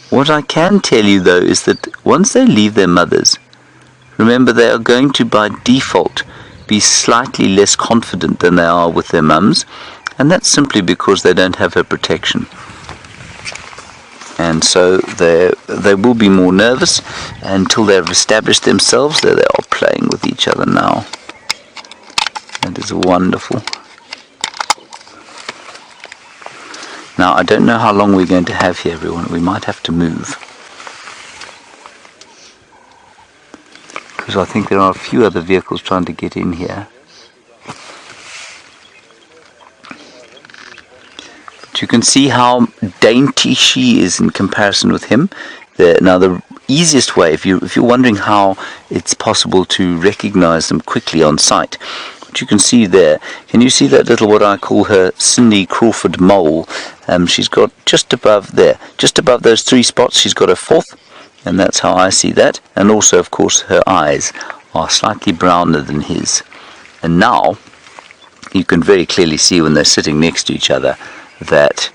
What I can tell you though is that once they leave their mothers, remember they are going to by default be slightly less confident than they are with their mums, and that's simply because they don't have her protection. And so they will be more nervous until they've established themselves. There they are playing with each other now. That is wonderful. Now, I don't know how long we're going to have here, everyone. We might have to move, because I think there are a few other vehicles trying to get in here. But you can see how dainty she is in comparison with him. Now, the easiest way, if you're wondering how it's possible to recognize them quickly on sight, you can see there, can you see that little, what I call her Cindy Crawford mole? She's got just above there, just above those 3 spots, she's got a 4th, and that's how I see that. And also, of course, her eyes are slightly browner than his. And now you can very clearly see when they're sitting next to each other that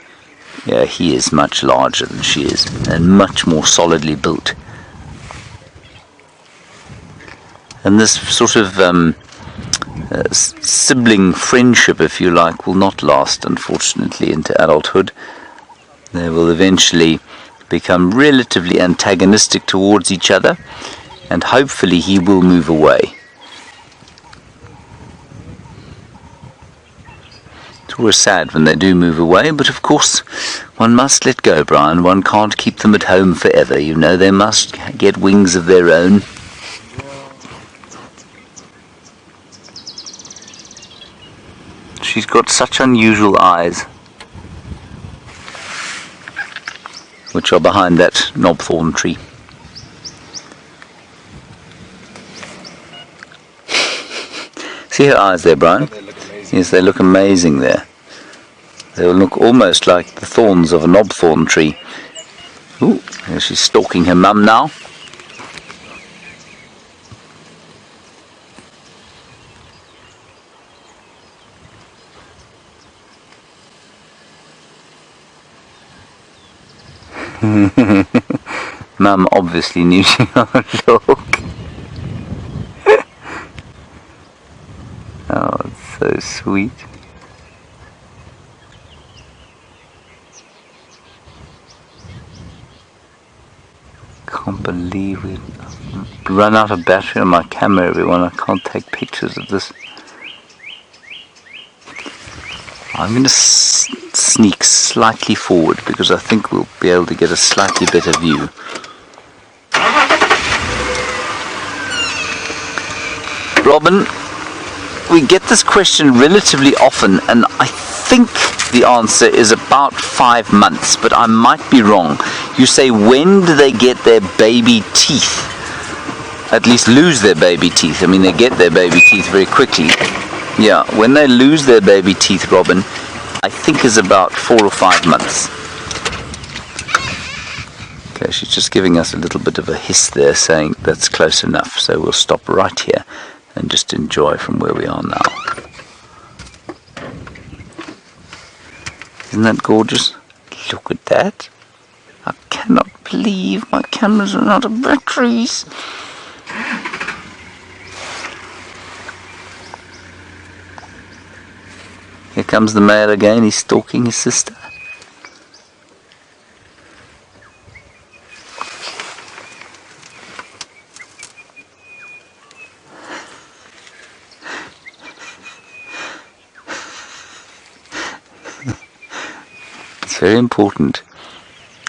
he is much larger than she is and much more solidly built. And this sort of sibling friendship, if you like, will not last, unfortunately, into adulthood. They will eventually become relatively antagonistic towards each other, and hopefully he will move away. It's always sad when they do move away, but of course one must let go, Brian. One can't keep them at home forever, you know. They must get wings of their own. She's got such unusual eyes, which are behind that knobthorn tree. See her eyes there, Brian? Yes, they look amazing there. They will look almost like the thorns of a knobthorn tree. Ooh, she's stalking her mum now. Mum obviously knew she would look. Oh, it's so sweet. Can't believe we've run out of battery on my camera, everyone. I can't take pictures of this. I'm going to sneak slightly forward because I think we'll be able to get a slightly better view. Robin, we get this question relatively often, and I think the answer is about 5 months, but I might be wrong. You say, when do they get their baby teeth? At least lose their baby teeth. I mean, they get their baby teeth very quickly. Yeah, when they lose their baby teeth, Robin, I think is about 4 or 5 months. Okay, she's just giving us a little bit of a hiss there, saying that's close enough. So we'll stop right here and just enjoy from where we are now. Isn't that gorgeous? Look at that. I cannot believe my cameras run out of batteries. Here comes the male again, he's stalking his sister. It's very important.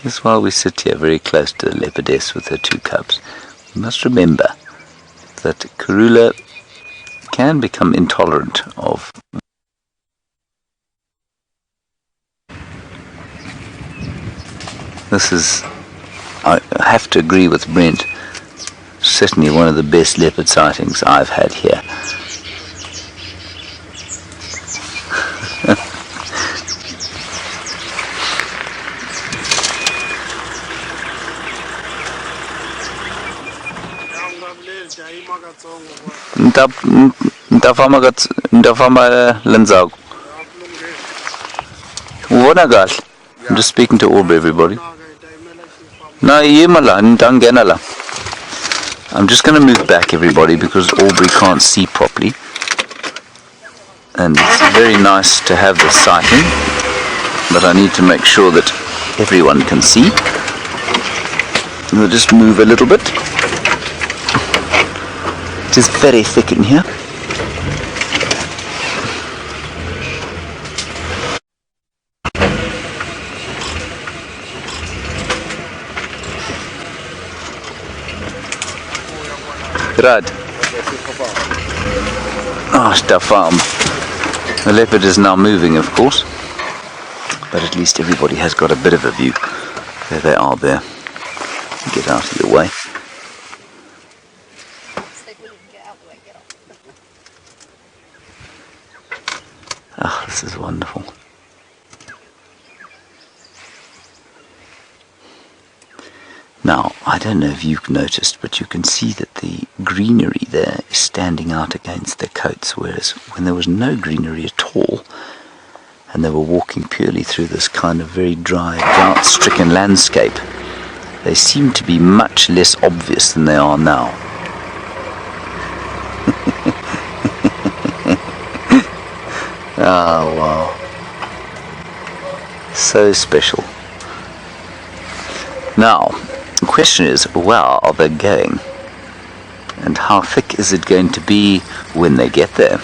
Just while we sit here very close to the leopardess with her 2 cubs, we must remember that Karula can become intolerant of This is, I have to agree with Brent, certainly one of the best leopard sightings I've had here. Ndafamba lenzaku. I'm just speaking to Aubrey, everybody. No, Yimala, Danganala. I'm just going to move back, everybody, because Aubrey can't see properly. And it's very nice to have this sighting, but I need to make sure that everyone can see. We'll just move a little bit. It is very thick in here. Rad. Farm. The leopard is now moving, of course, but at least everybody has got a bit of a view. There they are there. Get out of your way. Oh, this is wonderful. Now, I don't know if you've noticed, but you can see that the greenery there is standing out against their coats, whereas when there was no greenery at all, and they were walking purely through this kind of very dry, drought-stricken landscape, they seem to be much less obvious than they are now. Oh, wow. So special. Now, the question is, where are they going? And how thick is it going to be when they get there?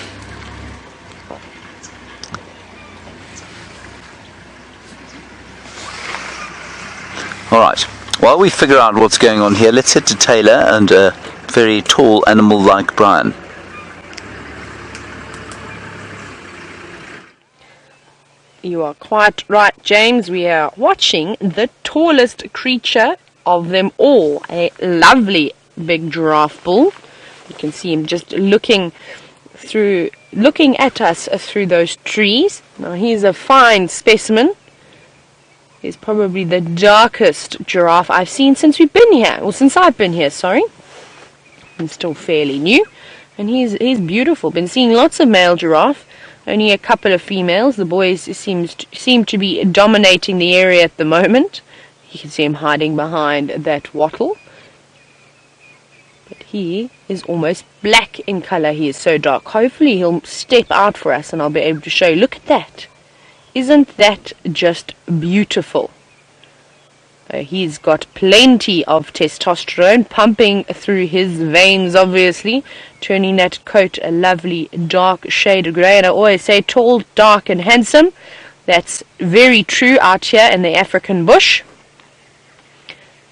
Alright, while we figure out what's going on here, let's head to Taylor and a very tall animal like Brian. You are quite right, James. We are watching the tallest creature of them all, a lovely big giraffe bull. You can see him just looking at us through those trees. Now he's a fine specimen. He's probably the darkest giraffe I've seen since we've been here, or since I've been here, sorry. He's still fairly new, and he's beautiful. Been seeing lots of male giraffe, only a couple of females. The boys seem to be dominating the area at the moment. You can see him hiding behind that wattle. But he is almost black in color. He is so dark. Hopefully he'll step out for us and I'll be able to show you. Look at that. Isn't that just beautiful? He's got plenty of testosterone pumping through his veins, obviously, turning that coat a lovely dark shade of grey. And I always say tall, dark and handsome. That's very true out here in the African bush.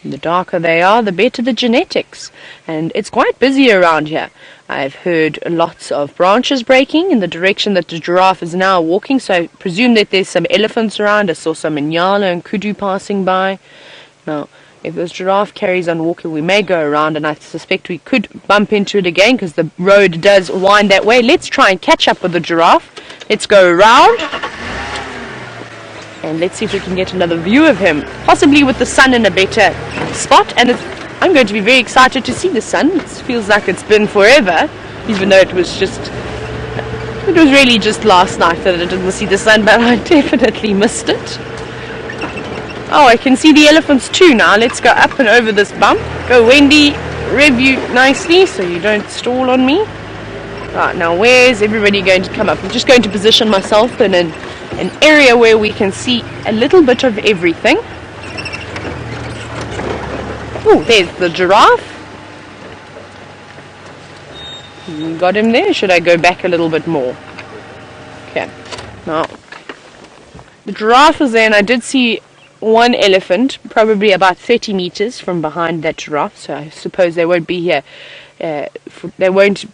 The darker they are, the better the genetics. And it's quite busy around here. I've heard lots of branches breaking in the direction that the giraffe is now walking, so I presume that there's some elephants around. I saw some Inyala and Kudu passing by. Now, if this giraffe carries on walking, we may go around, and I suspect we could bump into it again because the road does wind that way. Let's try and catch up with the giraffe. Let's go around. And let's see if we can get another view of him, possibly with the sun in a better spot. And I'm going to be very excited to see the sun. It feels like it's been forever, even though it was really just last night that I didn't see the sun, but I definitely missed it. Oh, I can see the elephants too now. Let's go up and over this bump. Go, Wendy, review nicely so you don't stall on me. Right, now where's everybody going to come up? I'm just going to position myself in an area where we can see a little bit of everything. Oh, there's the giraffe. Got him there. Should I go back a little bit more? Okay. Now, the giraffe is there, and I did see one elephant, probably about 30 meters from behind that giraffe. So I suppose they won't be here. They won't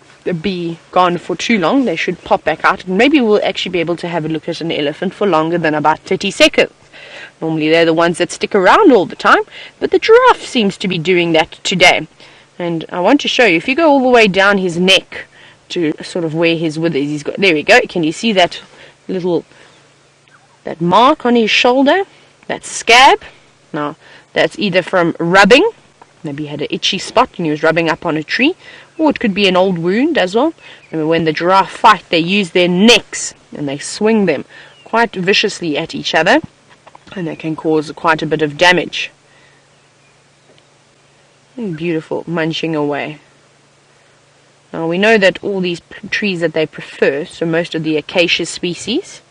be gone for too long. They should pop back out, and maybe we'll actually be able to have a look at an elephant for longer than about 30 seconds. Normally they're the ones that stick around all the time, but the giraffe seems to be doing that today. And I want to show you, if you go all the way down his neck to sort of where his withers, he's got, there we go. Can you see that that mark on his shoulder? That scab. Now that's either from rubbing, maybe he had an itchy spot and he was rubbing up on a tree, or it could be an old wound as well. Remember, when the giraffe fight, they use their necks and they swing them quite viciously at each other, and they can cause quite a bit of damage. Beautiful, munching away. Now we know that all these trees that they prefer, so most of the acacia species,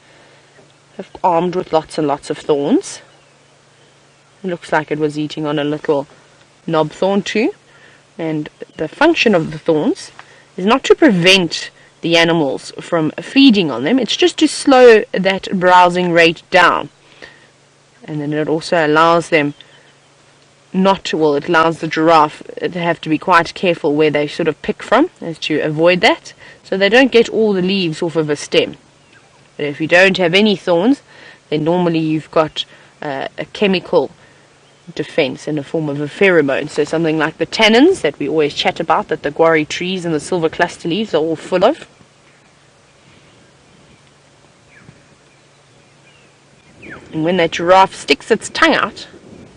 are armed with lots and lots of thorns. It looks like it was eating on a little knob thorn too. And the function of the thorns is not to prevent the animals from feeding on them, it's just to slow that browsing rate down. And then it also allows them it allows the giraffe to have to be quite careful where they sort of pick from, as to avoid that, so they don't get all the leaves off of a stem. But if you don't have any thorns, then normally you've got a chemical defense in the form of a pheromone, so something like the tannins that we always chat about, that the guarri trees and the silver cluster leaves are all full of. And when that giraffe sticks its tongue out,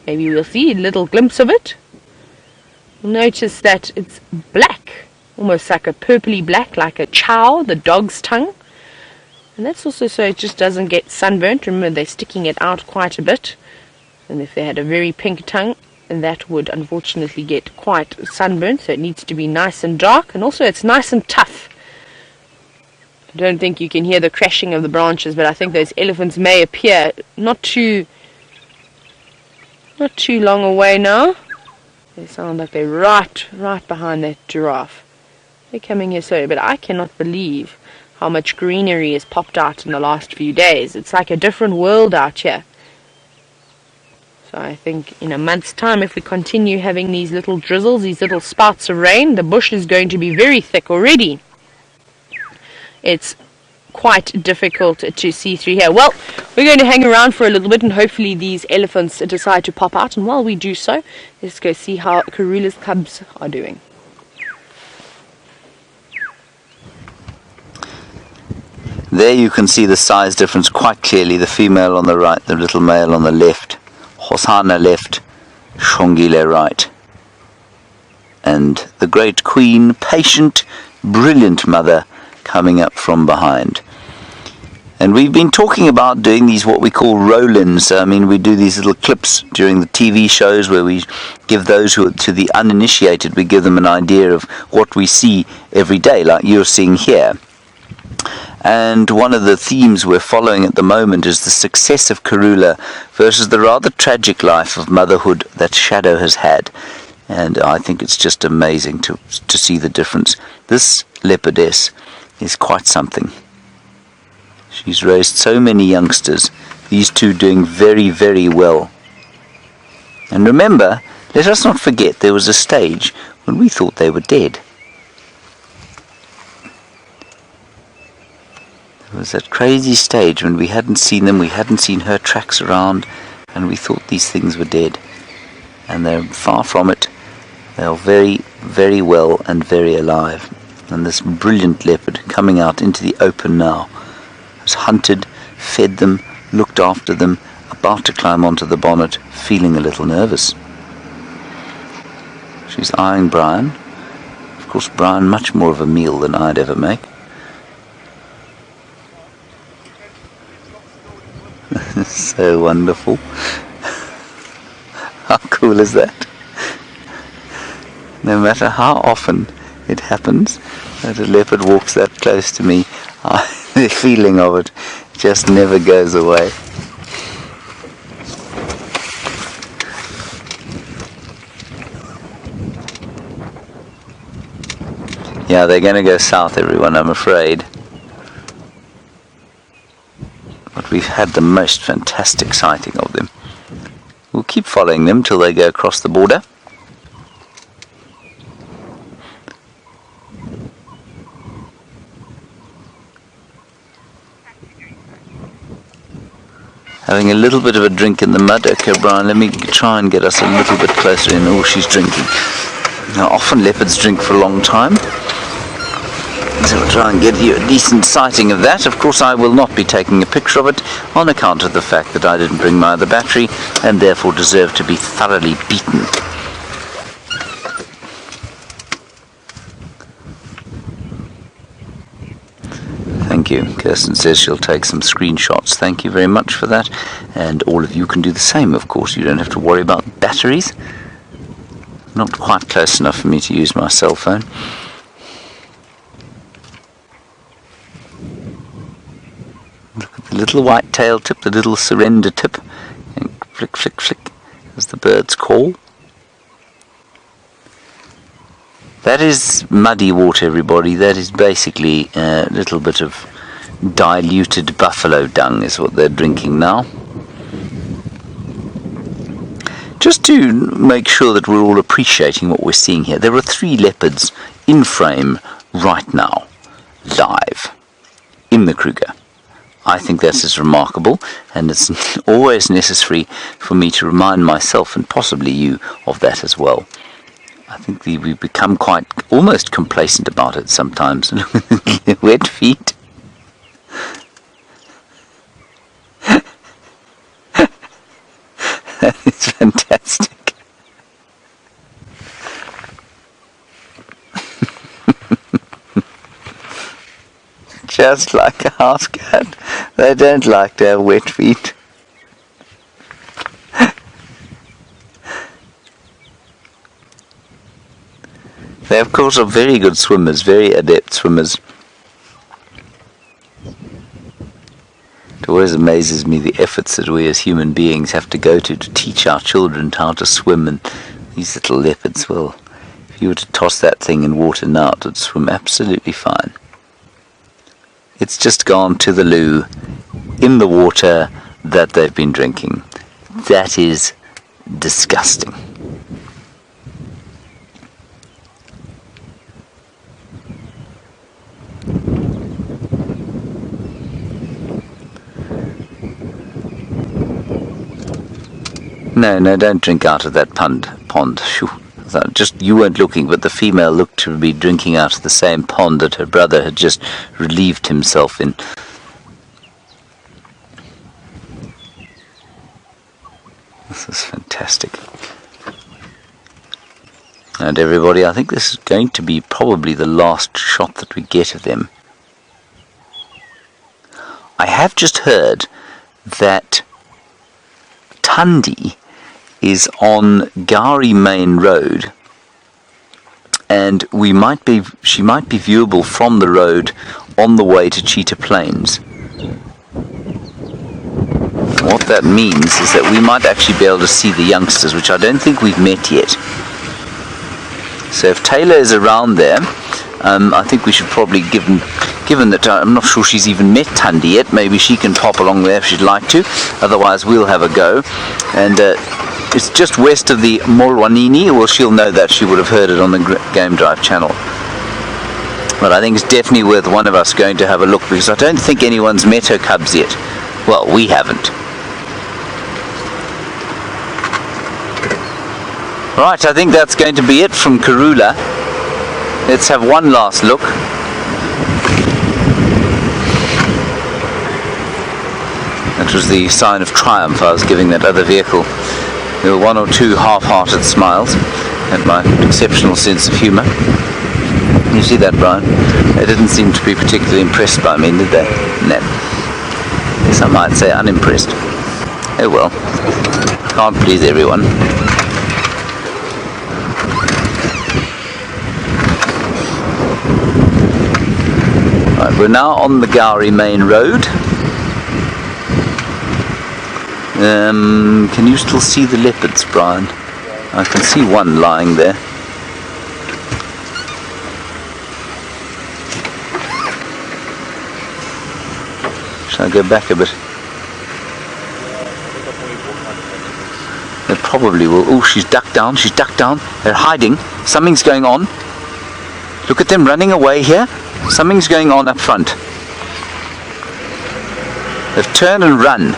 maybe we'll see a little glimpse of it, you'll notice that it's black, almost like a purpley black, like a chow, the dog's tongue. And that's also so it just doesn't get sunburnt. Remember, they're sticking it out quite a bit. And if they had a very pink tongue, that would unfortunately get quite sunburnt, so it needs to be nice and dark, and also it's nice and tough. I don't think you can hear the crashing of the branches, but I think those elephants may appear not too long away now. They sound like they're right behind that giraffe. They're coming here slowly, but I cannot believe how much greenery has popped out in the last few days. It's like a different world out here. So I think in a month's time, if we continue having these little drizzles, these little spouts of rain, the bush is going to be very thick already. It's quite difficult to see through here. Well, we're going to hang around for a little bit, and hopefully these elephants decide to pop out. And while we do so, let's go see how Karula's cubs are doing. There you can see the size difference quite clearly. The female on the right, the little male on the left. Hosana left, Shongile right. And the great queen, patient, brilliant mother, coming up from behind. And we've been talking about doing these what we call roll-ins. I mean, we do these little clips during the TV shows where we give those who are to the uninitiated, we give them an idea of what we see every day, like you're seeing here. And one of the themes we're following at the moment is the success of Karula versus the rather tragic life of motherhood that Shadow has had. And I think it's just amazing to see the difference. This leopardess is quite something. She's raised so many youngsters, these two doing very, very well. And remember, let us not forget there was a stage when we thought they were dead. There was that crazy stage when we hadn't seen them, we hadn't seen her tracks around, and we thought these things were dead. And they're far from it. They are very, very well and very alive. And this brilliant leopard coming out into the open now has hunted, fed them, looked after them, about to climb onto the bonnet, feeling a little nervous. She's eyeing Brian. Of course, Brian much more of a meal than I'd ever make. So wonderful. How cool is that? No matter how often it happens that a leopard walks that close to me, the feeling of it just never goes away. Yeah, they're going to go south, everyone, I'm afraid. But we've had the most fantastic sighting of them. We'll keep following them till they go across the border. Having a little bit of a drink in the mud. Okay, Brian, let me try and get us a little bit closer in. Oh, she's drinking. Now, often leopards drink for a long time. So we'll try and give you a decent sighting of that. Of course, I will not be taking a picture of it on account of the fact that I didn't bring my other battery and therefore deserve to be thoroughly beaten. Thank you. Kirsten says she'll take some screenshots. Thank you very much for that. And all of you can do the same, of course. You don't have to worry about batteries. Not quite close enough for me to use my cell phone. Look at the little white tail tip, the little surrender tip. And flick, flick, flick, as the birds call. That is muddy water, everybody. That is basically a little bit of diluted buffalo dung is what they're drinking now. Just to make sure that we're all appreciating what we're seeing here, there are 3 leopards in frame right now, live, in the Kruger. I think this is remarkable, and it's always necessary for me to remind myself, and possibly you, of that as well. I think we become quite almost complacent about it sometimes. Wet feet. That is fantastic. Just like a house cat, they don't like to have wet feet. They of course are very good swimmers, very adept swimmers. It always amazes me the efforts that we as human beings have to go to teach our children how to swim, and these little leopards, well, if you were to toss that thing in water now, it would swim absolutely fine. It's just gone to the loo in the water that they've been drinking. That is disgusting. No, don't drink out of that pond. Shoo. Just, you weren't looking, but the female looked to be drinking out of the same pond that her brother had just relieved himself in. This is fantastic. And everybody, I think this is going to be probably the last shot that we get of them. I have just heard that Tawny is on Gari Main Road, and she might be viewable from the road on the way to Cheetah Plains. What that means is that we might actually be able to see the youngsters, which I don't think we've met yet. So if Taylor is around there, I think we should probably, given that I'm not sure she's even met Tawny yet, maybe she can pop along there if she'd like to. Otherwise we'll have a go. And it's just west of the Molwanini. Well, she'll know that. She would have heard it on the Game Drive channel. But I think it's definitely worth one of us going to have a look, because I don't think anyone's met her cubs yet. Well, we haven't. Right, I think that's going to be it from Karula. Let's have one last look. That was the sign of triumph I was giving that other vehicle. There were 1 or 2 half-hearted smiles and my exceptional sense of humour. You see that, Brian? They didn't seem to be particularly impressed by me, did they? No. Some might say unimpressed. Oh well. Can't please everyone. Right, we're now on the Gari Main Road. Can you still see the leopards, Brian? I can see one lying there. Shall I go back a bit? They probably will. Oh, she's ducked down, They're hiding. Something's going on. Look at them running away here. Something's going on up front. They've turned and run.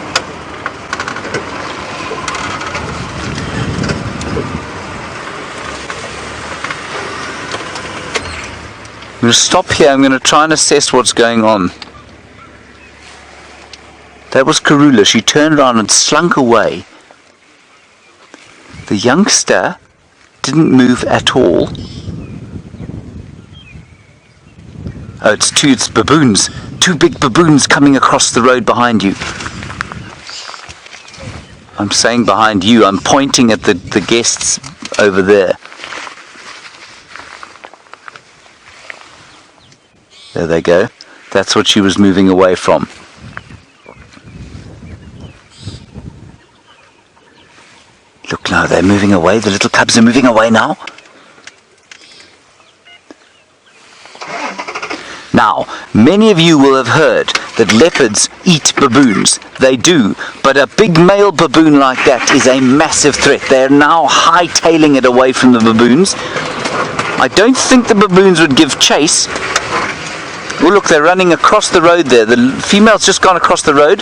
I'm going to stop here. I'm going to try and assess what's going on. That was Karula. She turned around and slunk away. The youngster didn't move at all. Oh, it's baboons. 2 big baboons coming across the road behind you. I'm saying behind you. I'm pointing at the guests over there. There they go. That's what she was moving away from. Look now, they're moving away. The little cubs are moving away now. Now, many of you will have heard that leopards eat baboons. They do, but a big male baboon like that is a massive threat. They're now hightailing it away from the baboons. I don't think the baboons would give chase. Oh look, they're running across the road there. The female's just gone across the road.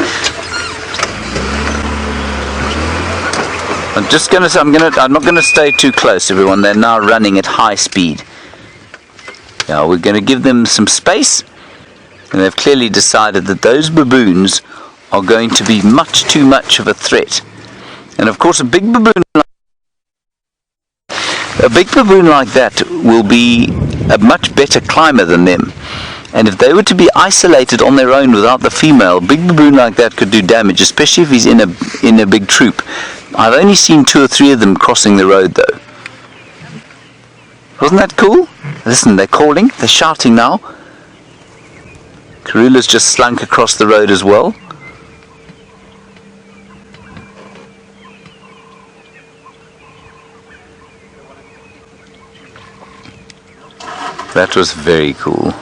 I'm not gonna stay too close, everyone. They're now running at high speed. Now we're going to give them some space, and they've clearly decided that those baboons are going to be much too much of a threat. And of course a big baboon like that will be a much better climber than them. And if they were to be isolated on their own without the female, a big baboon like that could do damage, especially if he's in a big troop. I've only seen 2 or 3 of them crossing the road though. Wasn't that cool? Listen, they're calling, they're shouting now. Karula's just slunk across the road as well. That was very cool.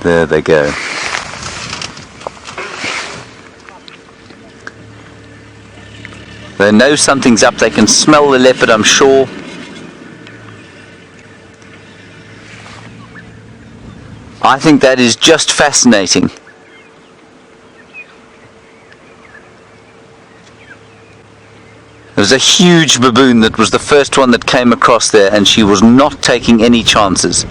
There they go. They know something's up. They can smell the leopard, I'm sure. I think that is just fascinating. There was a huge baboon that was the first one that came across there, and she was not taking any chances.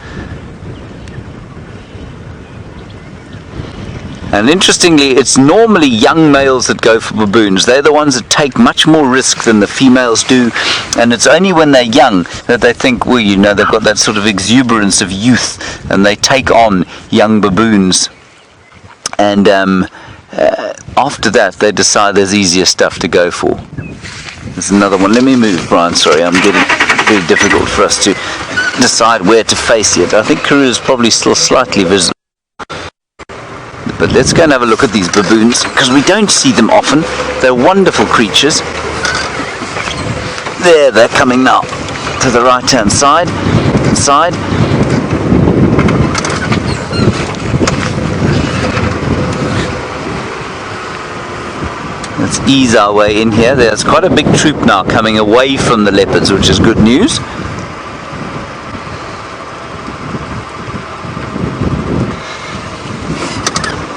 And interestingly, it's normally young males that go for baboons. They're the ones that take much more risk than the females do. And it's only when they're young that they think, well, you know, they've got that sort of exuberance of youth, and they take on young baboons. And after that, they decide there's easier stuff to go for. There's another one. Let me move, Brian. Sorry, I'm getting very difficult for us to decide where to face yet. I think Karula's probably still slightly visible. But let's go and have a look at these baboons, because we don't see them often. They're wonderful creatures. There, they're coming now to the right hand side. Let's ease our way in here. There's quite a big troop now coming away from the leopards, which is good news.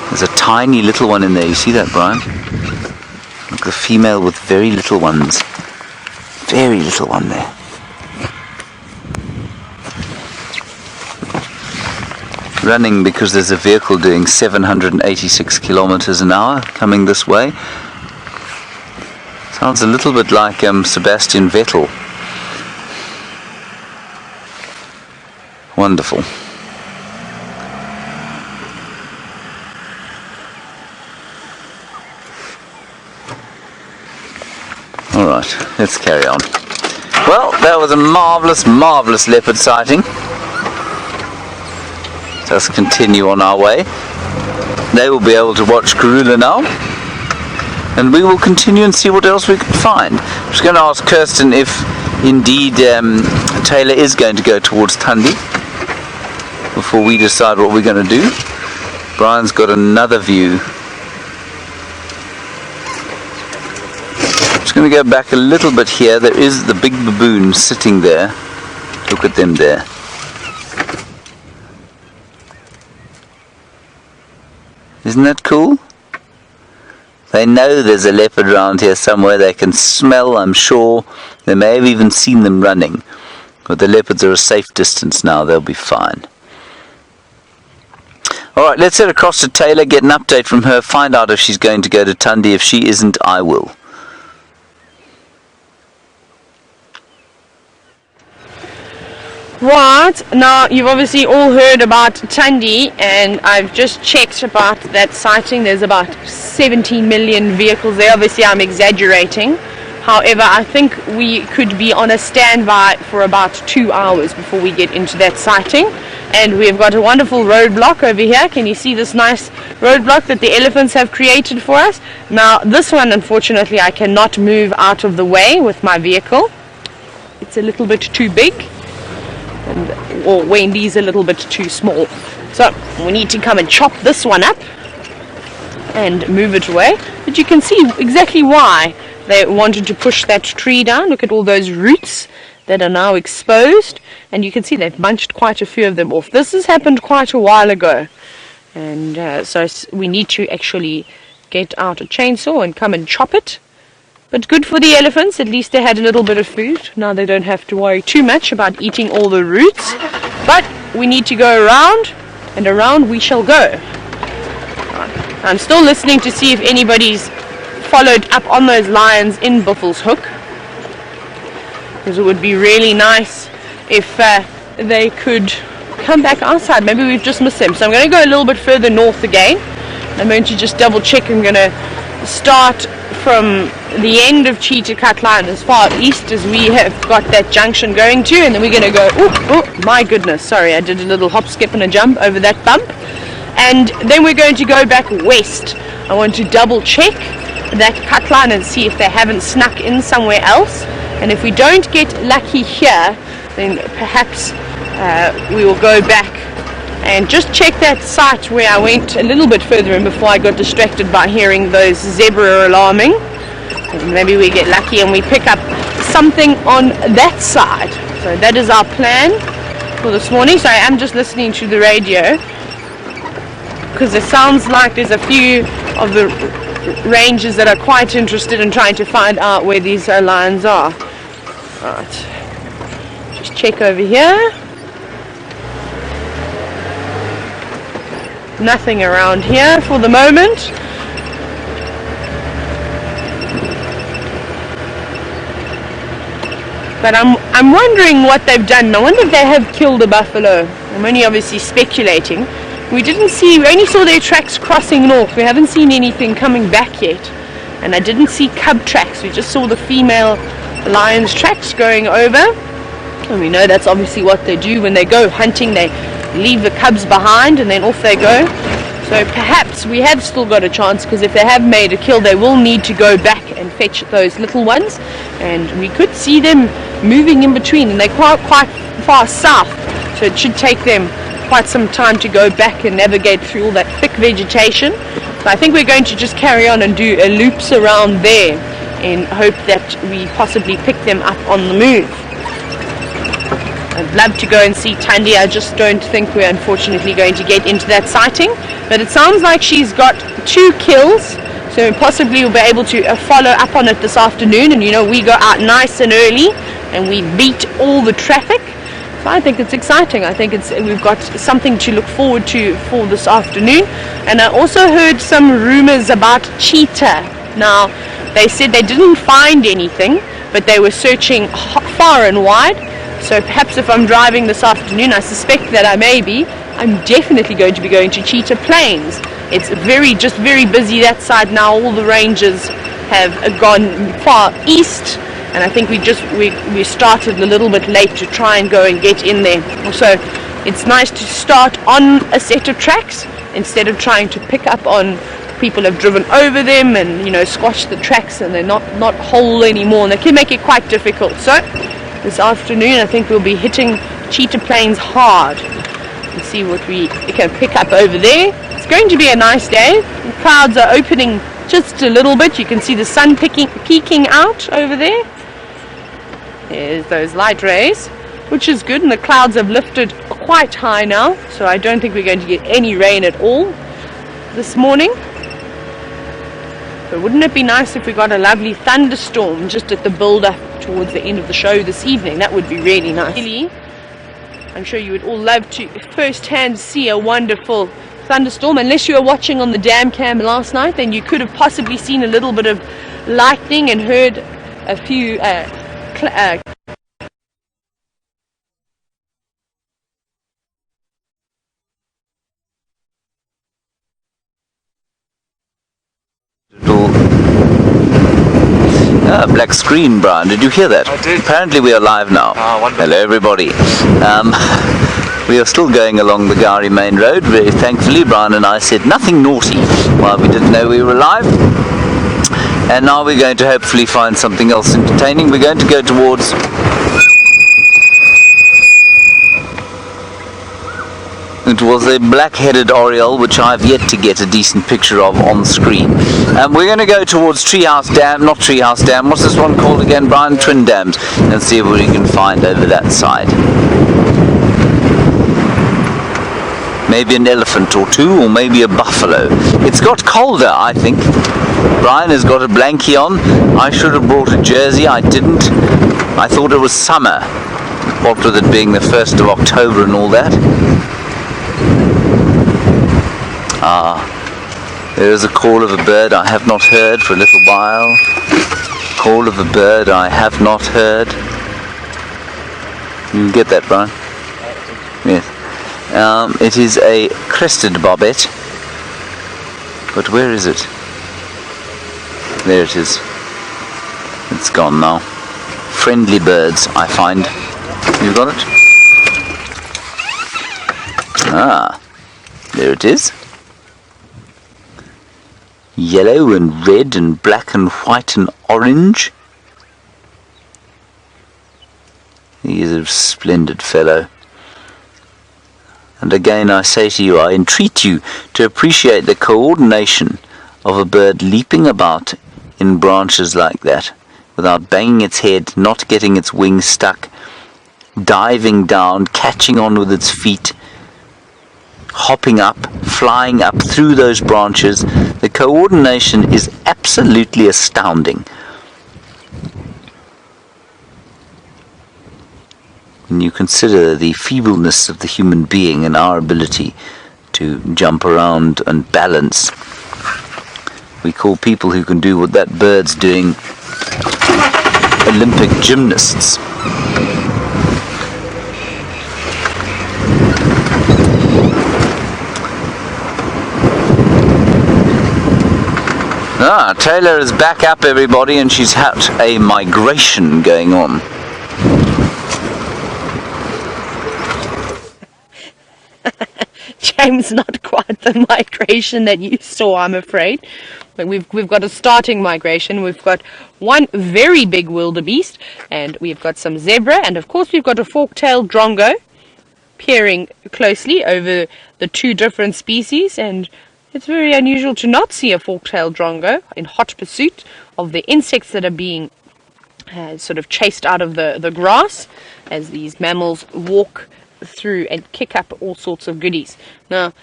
There's a tiny little one in there. You see that, Brian? Look, the female with very little ones. Very little one there. Running because there's a vehicle doing 786 kilometers an hour coming this way. Sounds a little bit like Sebastian Vettel. Wonderful. Alright, let's carry on. Well, that was a marvellous, marvellous leopard sighting. Let's continue on our way. They will be able to watch Karula now, and we will continue and see what else we can find. I'm just going to ask Kirsten if indeed Taylor is going to go towards Tundi before we decide what we're going to do. Brian's got another view. I'm just going to go back a little bit here. There is the big baboon sitting there. Look at them there. Isn't that cool? They know there's a leopard around here somewhere. They can smell, I'm sure. They may have even seen them running. But the leopards are a safe distance now. They'll be fine. Alright, let's head across to Taylor, get an update from her, find out if she's going to go to Tundi. If she isn't, I will. Right, now you've obviously all heard about Tundi, and I've just checked about that sighting. There's about 17 million vehicles there. Obviously I'm exaggerating, However, I think we could be on a standby for about 2 hours before we get into that sighting. And we've got a wonderful roadblock over here. Can you see this nice roadblock that the elephants have created for us? Now, this one, unfortunately, I cannot move out of the way with my vehicle. It's a little bit too big, or Wendy's a little bit too small. So we need to come and chop this one up and move it away. But you can see exactly why they wanted to push that tree down. Look at all those roots that are now exposed, and you can see they've bunched quite a few of them off. This has happened quite a while ago, and so we need to actually get out a chainsaw and come and chop it. But good for the elephants, at least they had a little bit of food. Now they don't have to worry too much about eating all the roots. But we need to go around, and around we shall go. I'm still listening to see if anybody's followed up on those lions in Buffl's Hook, because it would be really nice if they could come back outside. Maybe we've just missed them. So I'm going to go a little bit further north again. I'm going to just double check. I'm going to start from the end of Cheetah Cut Line as far east as we have got that junction going to, and then we're going to go, oh my goodness, sorry, I did a little hop, skip and a jump over that bump. And then we're going to go back west. I want to double check that cut line and see if they haven't snuck in somewhere else. And if we don't get lucky here, then perhaps we will go back and just check that site where I went a little bit further in before I got distracted by hearing those zebra alarming. And maybe we get lucky and we pick up something on that side. So that is our plan for this morning. So I am just listening to the radio, because it sounds like there's a few of the rangers that are quite interested in trying to find out where these lions are. Right, just check over here. Nothing around here for the moment. But I'm wondering what they've done. I wonder if they have killed a buffalo. I'm only obviously speculating. We only saw their tracks crossing north. We haven't seen anything coming back yet. And I didn't see cub tracks. We just saw the female lion's tracks going over. And we know that's obviously what they do when they go hunting. They leave the cubs behind and then off they go. So perhaps we have still got a chance, because if they have made a kill, they will need to go back and fetch those little ones. And we could see them moving in between. And they're quite far south. So it should take them quite some time to go back and navigate through all that thick vegetation. So I think we're going to just carry on and do loops around there in hope that we possibly pick them up on the move. I'd love to go and see Tandy. I just don't think we're unfortunately going to get into that sighting. But it sounds like she's got 2 kills, so possibly we'll be able to follow up on it this afternoon. And you know, we go out nice and early and we beat all the traffic. So I think it's exciting. I think we've got something to look forward to for this afternoon. And I also heard some rumors about cheetah. Now, they said they didn't find anything, but they were searching far and wide. So perhaps if I'm driving this afternoon, I suspect that I may be, I'm definitely going to be going to Cheetah Plains. It's just very busy that side now. All the rangers have gone far east. And I think we started a little bit late to try and go and get in there. So it's nice to start on a set of tracks instead of trying to pick up on people have driven over them and, you know, squash the tracks and they're not whole anymore, and they can make it quite difficult. So this afternoon I think we'll be hitting Cheetah Plains hard and see what we can pick up over there. It's going to be a nice day. The clouds are opening just a little bit. You can see the sun peeking out over there. There's those light rays, which is good, and the clouds have lifted quite high now, so I don't think we're going to get any rain at all this morning. But wouldn't it be nice if we got a lovely thunderstorm just at the build-up towards the end of the show this evening? That would be really nice. Really, I'm sure you would all love to first-hand see a wonderful thunderstorm. Unless you were watching on the dam cam last night, then you could have possibly seen a little bit of lightning and heard a few a black screen, Brian. Did you hear that? I did. Apparently we are live now. Wonderful. Hello, everybody. We are still going along the Gari main road. Very thankfully, Brian and I said nothing naughty while we didn't know we were live. And now we're going to hopefully find something else entertaining. We're going to go towards... It was a black-headed oriole, which I've yet to get a decent picture of on screen. We're going to go towards Treehouse Dam, not Treehouse Dam, what's this one called again, Brian? Twin Dams, and see what we can find over that side. Maybe an elephant or two, or maybe a buffalo. It's got colder, I think. Brian has got a blankie on. I should have brought a jersey, I didn't. I thought it was summer, what with it being the 1st of October and all that. There is a call of a bird I have not heard for a little while. Call of a bird I have not heard. You get that, Brian? Yes. It is a crested bobet. But where is it? There it is. It's gone now. Friendly birds, I find. You got it? Ah, there it is. Yellow and red and black and white and orange. He is a splendid fellow. And again I say to you, I entreat you to appreciate the coordination of a bird leaping about in branches like that, without banging its head, not getting its wings stuck, diving down, catching on with its feet, hopping up, flying up through those branches. The coordination is absolutely astounding. When you consider the feebleness of the human being and our ability to jump around and balance, we call people who can do what that bird's doing Olympic gymnasts. Taylor is back up, everybody, and she's had a migration going on. James, not quite the migration that you saw, I'm afraid. But we've got a starting migration. We've got one very big wildebeest, and we've got some zebra, and of course we've got a fork-tailed drongo peering closely over the two different species. And it's very unusual to not see a fork-tailed drongo in hot pursuit of the insects that are being sort of chased out of the grass as these mammals walk through and kick up all sorts of goodies. Now,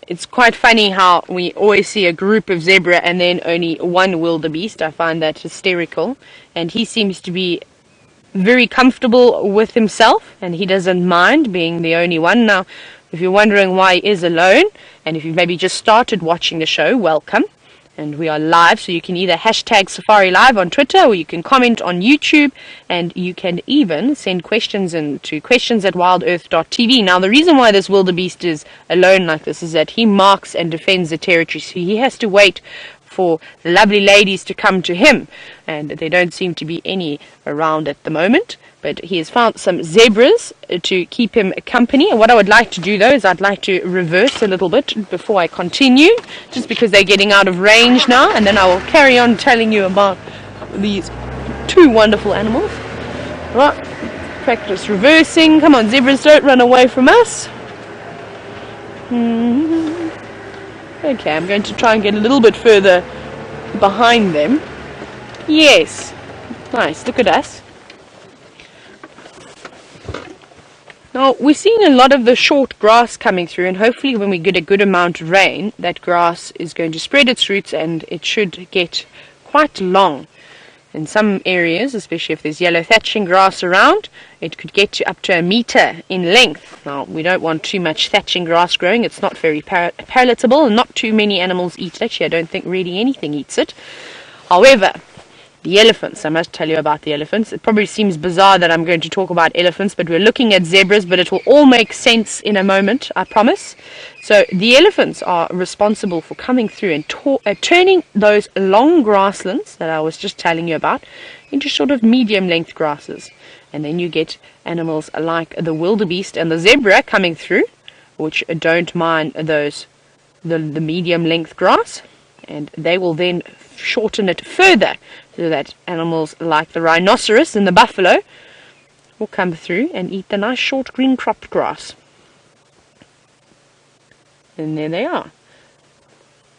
it's quite funny how we always see a group of zebra and then only one wildebeest. I find that hysterical. And he seems to be very comfortable with himself, and he doesn't mind being the only one. Now, if you're wondering why he is alone, and if you've maybe just started watching the show, welcome. And we are live, so you can either hashtag Safari Live on Twitter, or you can comment on YouTube, and you can even send questions to questions@WildEarthTV. Now, the reason why this wildebeest is alone like this is that he marks and defends the territory, so he has to wait for the lovely ladies to come to him, and there don't seem to be any around at the moment. But he has found some zebras to keep him company. And what I would like to do, though, is I'd like to reverse a little bit before I continue, just because they're getting out of range now, and then I will carry on telling you about these two wonderful animals. Right, practice reversing. Come on, zebras, don't run away from us. Okay, I'm going to try and get a little bit further behind them. Yes, nice, look at us. Now, we're seeing a lot of the short grass coming through, and hopefully when we get a good amount of rain, that grass is going to spread its roots and it should get quite long. In some areas, especially if there's yellow thatching grass around, it could get to up to 1 meter in length. Now, we don't want too much thatching grass growing. It's not very palatable, and not too many animals eat it. Actually, I don't think really anything eats it. However, The elephants, I must tell you about the elephants. It probably seems bizarre that I'm going to talk about elephants, but we're looking at zebras, but it will all make sense in a moment, I promise. So the elephants are responsible for coming through and turning those long grasslands that I was just telling you about into sort of medium-length grasses. And then you get animals like the wildebeest and the zebra coming through, which don't mind the medium-length grass, and they will then shorten it further so that animals like the rhinoceros and the buffalo will come through and eat the nice short green cropped grass. And there they are.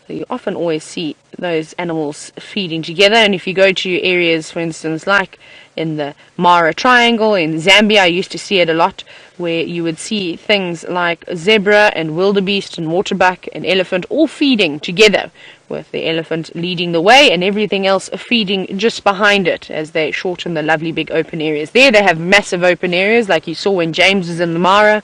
So you often always see those animals feeding together, and if you go to areas, for instance, like in the Mara Triangle in Zambia, I used to see it a lot, where you would see things like zebra and wildebeest and waterbuck and elephant all feeding together, with the elephant leading the way and everything else feeding just behind it as they shorten the lovely big open areas. There they have massive open areas like you saw when James was in the Mara.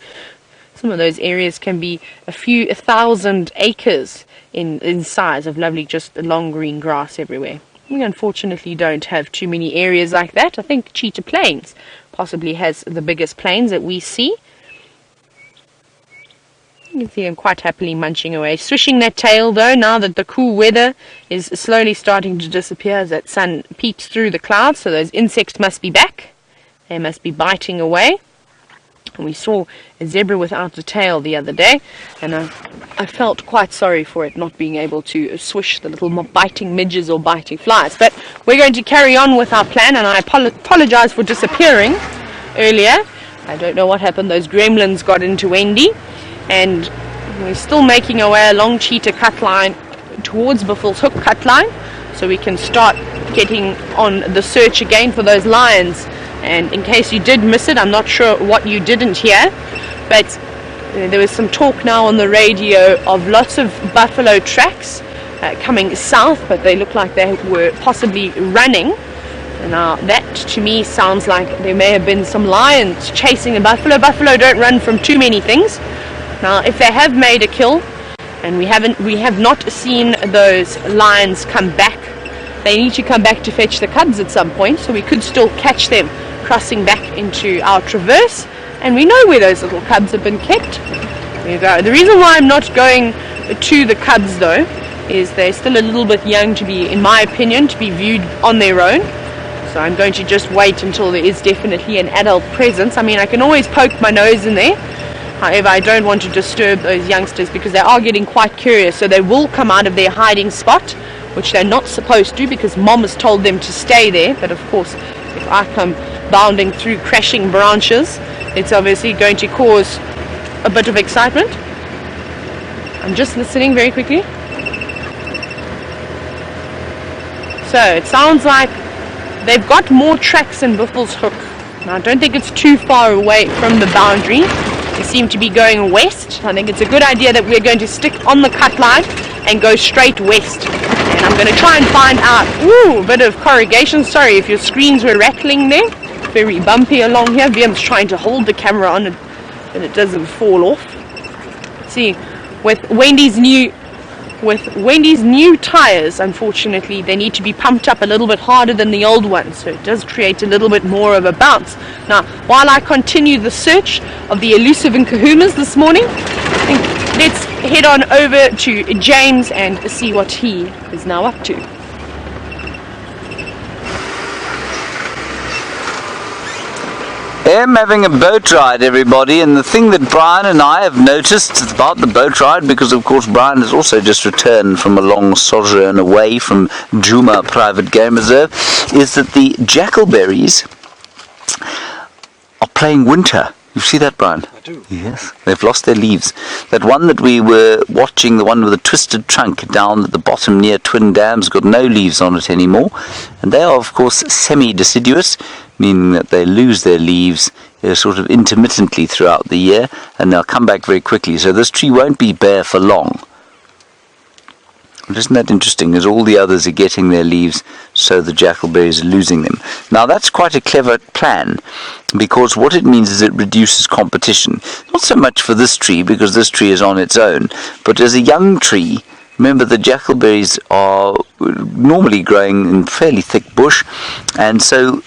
Some of those areas can be a few 1,000 acres in size of lovely just long green grass everywhere. We unfortunately don't have too many areas like that. I think Cheetah Plains possibly has the biggest plains that we see. You can see them quite happily munching away, swishing that tail though, now that the cool weather is slowly starting to disappear as that sun peeps through the clouds, so those insects must be back. They must be biting away. And we saw a zebra without a tail the other day, and I felt quite sorry for it not being able to swish the little biting midges or biting flies. But we're going to carry on with our plan, and I apologize for disappearing earlier. I don't know what happened. Those gremlins got into Wendy, and we're still making our way along Cheetah cut line towards Buffl's Hook cut line, so we can start getting on the search again for those lions. And in case you did miss it, I'm not sure what you didn't hear, but there was some talk now on the radio of lots of buffalo tracks coming south, but they look like they were possibly running. Now that to me sounds like there may have been some lions chasing a buffalo. Buffalo don't run from too many things. Now if they have made a kill, and we have not seen those lions come back, they need to come back to fetch the cubs at some point, so we could still catch them crossing back into our traverse, and we know where those little cubs have been kept. There you go. The reason why I'm not going to the cubs though is they're still a little bit young to be, in my opinion, to be viewed on their own, so I'm going to just wait until there is definitely an adult presence. I mean, I can always poke my nose in there, however I don't want to disturb those youngsters because they are getting quite curious, so they will come out of their hiding spot, which they're not supposed to because mom has told them to stay there. But of course, if I come bounding through crashing branches, it's obviously going to cause a bit of excitement. I'm just listening very quickly. So it sounds like they've got more tracks in Buffl's Hook. Now I don't think it's too far away from the boundary. They seem to be going west. I think it's a good idea that we're going to stick on the cut line and go straight west. And I'm going to try and find out, a bit of corrugation. Sorry if your screens were rattling there. Very bumpy along here. Viam's trying to hold the camera on it, and it doesn't fall off. See, with Wendy's new tires, unfortunately, they need to be pumped up a little bit harder than the old ones, so it does create a little bit more of a bounce. Now, while I continue the search of the elusive Nkuhumas this morning, I think let's head on over to James and see what he is now up to. I'm having a boat ride, everybody, and the thing that Brian and I have noticed about the boat ride, because of course Brian has also just returned from a long sojourn away from Djuma Private Game Reserve, is that the jackalberries are playing winter. You see that, Brian? I do. Yes, they've lost their leaves. That one that we were watching, the one with the twisted trunk down at the bottom near Twin Dams, got no leaves on it anymore. And they are, of course, semi-deciduous, meaning that they lose their leaves sort of intermittently throughout the year, and they'll come back very quickly. So this tree won't be bare for long. Isn't that interesting, as all the others are getting their leaves, so the jackalberries are losing them. Now that's quite a clever plan, because what it means is it reduces competition. Not so much for this tree, because this tree is on its own, but as a young tree, Remember, the jackalberries are normally growing in fairly thick bush, and so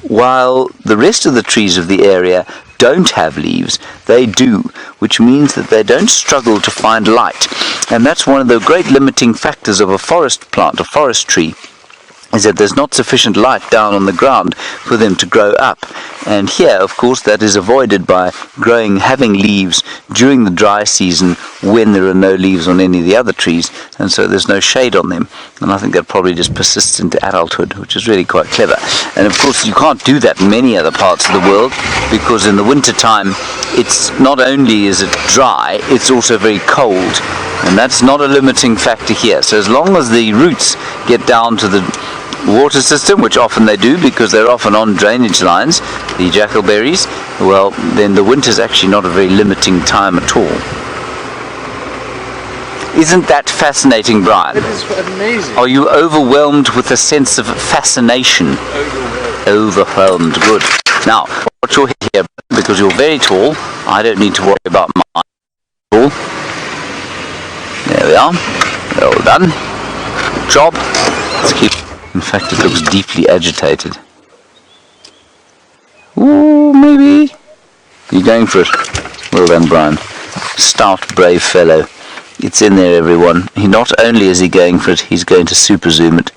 while the rest of the trees of the area don't have leaves, they do, which means that they don't struggle to find light. And that's one of the great limiting factors of a forest plant, a forest tree, is that there's not sufficient light down on the ground for them to grow up. And here, of course, that is avoided by having leaves during the dry season when there are no leaves on any of the other trees, and so there's no shade on them. And I think that probably just persists into adulthood, which is really quite clever. And of course, you can't do that in many other parts of the world, because in the winter time, it's not only is it dry, it's also very cold. And that's not a limiting factor here. So as long as the roots get down to the water system, which often they do because they're often on drainage lines, the jackalberries, well, then the winter's actually not a very limiting time at all. Isn't that fascinating, Brian? It is amazing. Are you overwhelmed with a sense of fascination? Overwhelmed. Good. Now, watch your head here, because you're very tall. I don't need to worry about my tall. There we are. Well done. Good job. Let's keep. In fact, it looks deeply agitated. Ooh, maybe. You're going for it. Well done, Brian. Stout, brave fellow. It's in there, everyone. He not only is he going for it, he's going to super zoom it.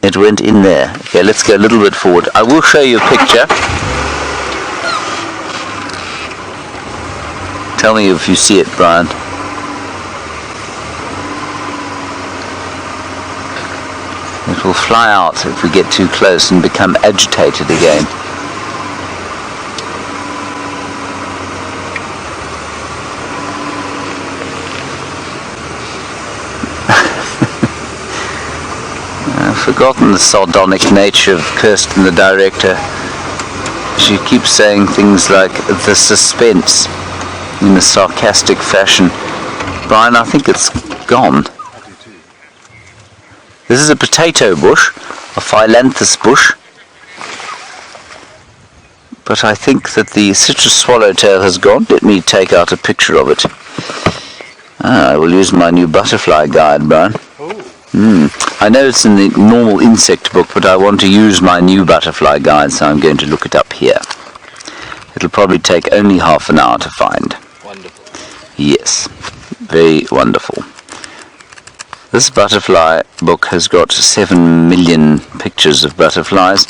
It went in there. Okay, let's go a little bit forward. I will show you a picture. Tell me if you see it, Brian. It will fly out if we get too close and become agitated again. I've forgotten the sardonic nature of Kirsten, the director. She keeps saying things like the suspense in a sarcastic fashion. Brian, I think it's gone. This is a potato bush, a phyllanthus bush, but I think that the citrus swallowtail has gone. Let me take out a picture of it. I will use my new butterfly guide, Brian. I know it's in the normal insect book, but I want to use my new butterfly guide, so I'm going to look it up here. It'll probably take only half an hour to find. Wonderful. Yes, very wonderful. This butterfly book has got 7 million pictures of butterflies.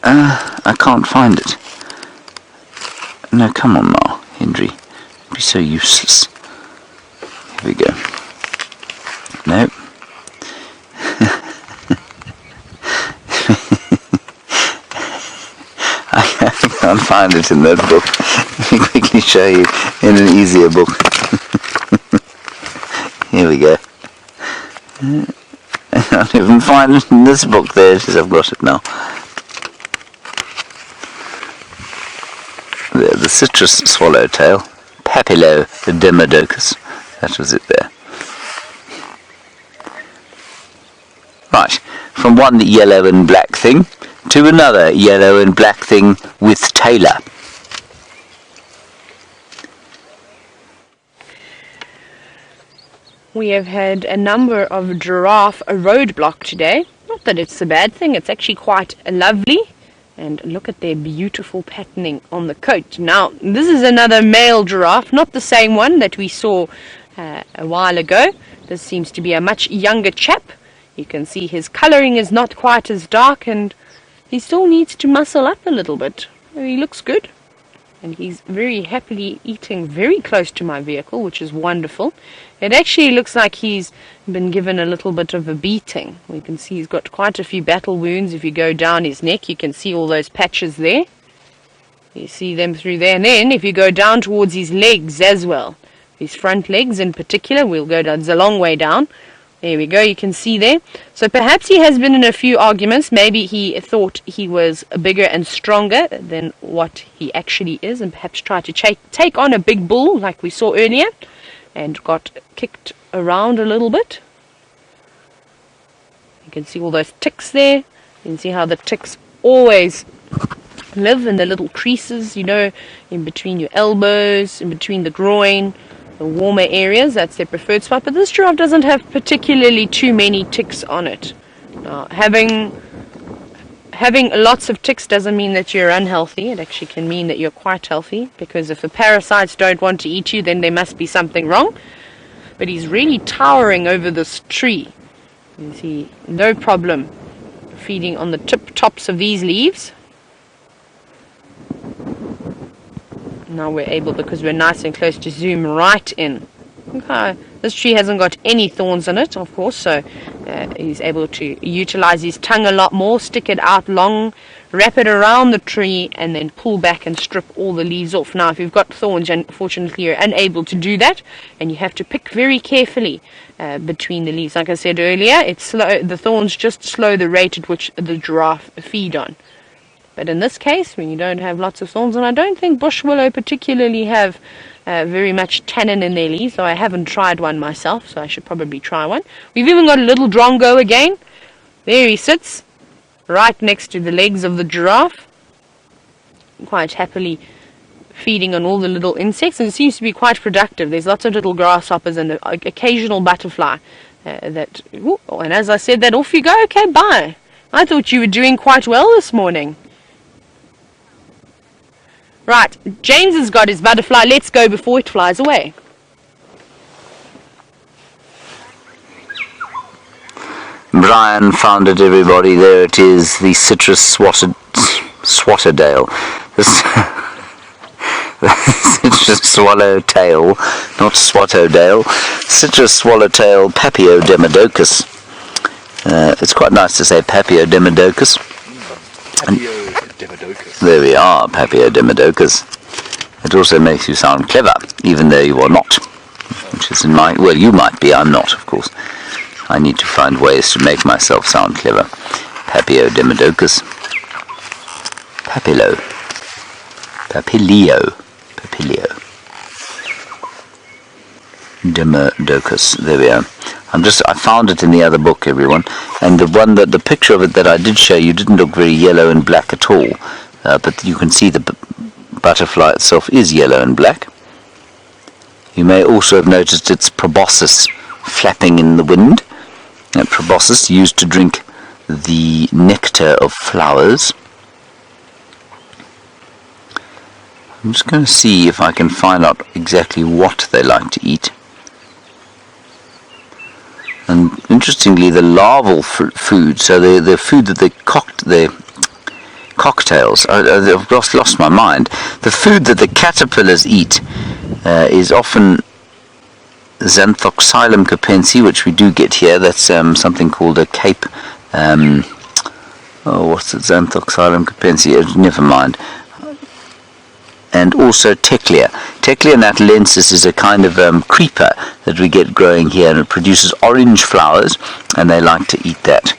I can't find it. No, come on now, Henry. Don't be so useless. Here we go. Nope. I can't find it in that book. Let me quickly show you in an easier book. Here we go. I can't even find it in this book. There it is, I've got it now. There, the citrus swallowtail, Papilodemodocus. That was it there. Right, from one yellow and black thing to another yellow and black thing with tailor. We have had a number of giraffe roadblock today. Not that it's a bad thing, it's actually quite lovely. And look at their beautiful patterning on the coat. Now, this is another male giraffe, not the same one that we saw a while ago. This seems to be a much younger chap. You can see his colouring is not quite as dark, and he still needs to muscle up a little bit. He looks good. And he's very happily eating very close to my vehicle, which is wonderful. It actually looks like he's been given a little bit of a beating. We can see he's got quite a few battle wounds. If you go down his neck, you can see all those patches there. You see them through there. And then if you go down towards his legs as well, his front legs in particular, we'll go down, it's a long way down. There we go, you can see there. So perhaps he has been in a few arguments. Maybe he thought he was bigger and stronger than what he actually is, and perhaps tried to take on a big bull like we saw earlier, and got kicked around a little bit. You can see all those ticks there. You can see how the ticks always live in the little creases, you know, in between your elbows, in between the groin, the warmer areas. That's their preferred spot. But this giraffe doesn't have particularly too many ticks on it. Now, having lots of ticks doesn't mean that you're unhealthy. It actually can mean that you're quite healthy, because if the parasites don't want to eat you, then there must be something wrong. But he's really towering over this tree. You see, no problem feeding on the tops of these leaves. Now we're able, because we're nice and close, to zoom right in. Okay, this tree hasn't got any thorns in it, of course, so he's able to utilize his tongue a lot more, stick it out long, wrap it around the tree, and then pull back and strip all the leaves off. Now, if you've got thorns, unfortunately, you're unable to do that, and you have to pick very carefully between the leaves. Like I said earlier, the thorns just slow the rate at which the giraffe feed on. But in this case, when you don't have lots of thorns, and I don't think bush willow particularly have very much tannin in their leaves, so I haven't tried one myself, so I should probably try one. We've even got a little Drongo again. There he sits, right next to the legs of the giraffe, quite happily feeding on all the little insects, and it seems to be quite productive. There's lots of little grasshoppers and an occasional butterfly. And as I said that, off you go. Okay, bye. I thought you were doing quite well this morning. Right, James has got his butterfly. Let's go before it flies away. Brian found it, everybody. There it is, the citrus swaterdale. The citrus swallowtail, not swatodale. Citrus swallowtail Paphiodemodocus. It's quite nice to say Paphiodemodocus. Paphiodemodocus. There we are, Paphiodemodocus. It also makes you sound clever, even though you are not. Which is well, you might be, I'm not, of course. I need to find ways to make myself sound clever. Paphiodemodocus. Papilio. Demodocus. There we are. I found it in the other book, everyone, and the picture of it that I did show you didn't look very yellow and black at all, but you can see the butterfly itself is yellow and black. You may also have noticed its proboscis flapping in the wind. Proboscis used to drink the nectar of flowers. I'm just going to see if I can find out exactly what they like to eat. And interestingly, the larval food, so the food that their cocktails, I've lost my mind. The food that the caterpillars eat is often Xanthoxylum capense, which we do get here. That's something called a Cape. What's it? Xanthoxylum capense. Never mind. And also Teclia. Teclia natalensis is a kind of creeper that we get growing here, and it produces orange flowers, and they like to eat that.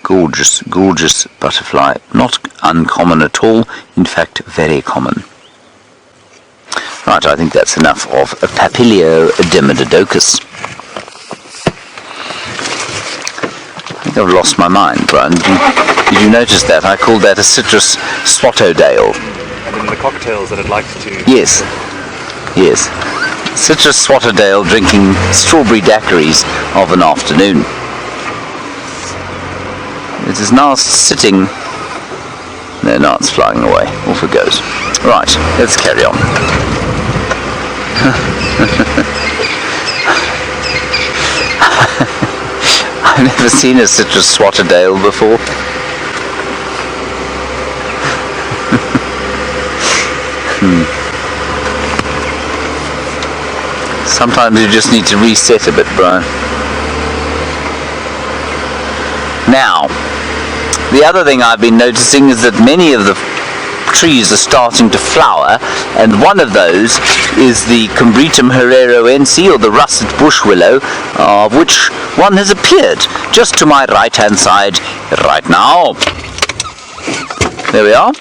Gorgeous, gorgeous butterfly. Not uncommon at all, in fact very common. Right, I think that's enough of Paphiodemodocus. I think I've lost my mind, Brian. Did you notice that? I called that a citrus swatodale. And then the cocktails that it likes to... Yes. Yes. Citrus swatodale drinking strawberry daiquiris of an afternoon. It is now sitting... No, now it's flying away. Off it goes. Right, let's carry on. I've never seen a citrus swatodale before. Sometimes you just need to reset a bit, Brian. Now, the other thing I've been noticing is that many of the trees are starting to flower, and one of those is the Combretum herreriense, or the russet bush willow, of which one has appeared just to my right hand side right now. There we are.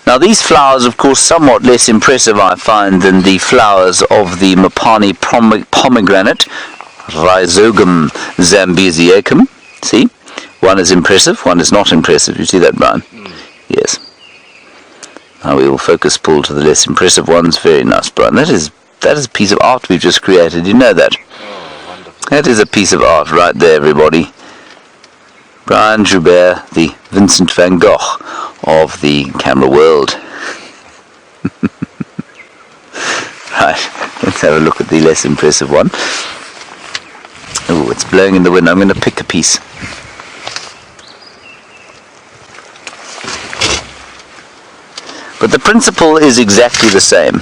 Now these flowers, of course, somewhat less impressive I find than the flowers of the Mopani pomegranate, Rhizogum zambeziacum, see, One is impressive, one is not impressive. You see that, Brian? Yes. Now we will focus pull to the less impressive ones. Very nice, Brian. That is a piece of art we've just created. You know that? Oh, wonderful. That is a piece of art right there, everybody. Brian Joubert, the Vincent van Gogh of the camera world. Right, let's have a look at the less impressive one. Oh, it's blowing in the wind. I'm going to pick a piece. But the principle is exactly the same.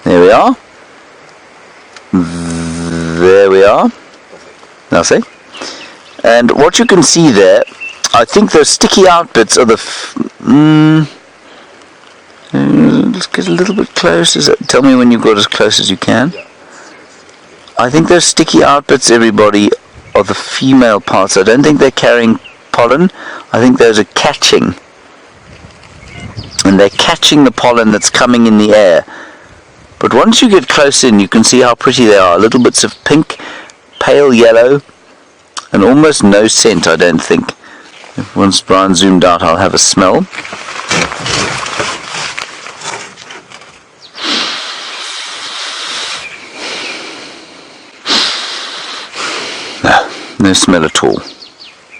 There we are. There we are. Now see? And what you can see there, I think those sticky out bits are the... let's get a little bit close. Tell me when you've got as close as you can. I think those sticky out bits, everybody, are the female parts. I don't think they're carrying pollen. I think those are catching. And they're catching the pollen that's coming in the air. But once you get close in, you can see how pretty they are. Little bits of pink, pale yellow, and almost no scent, I don't think. Once Brian zoomed out, I'll have a smell. No smell at all.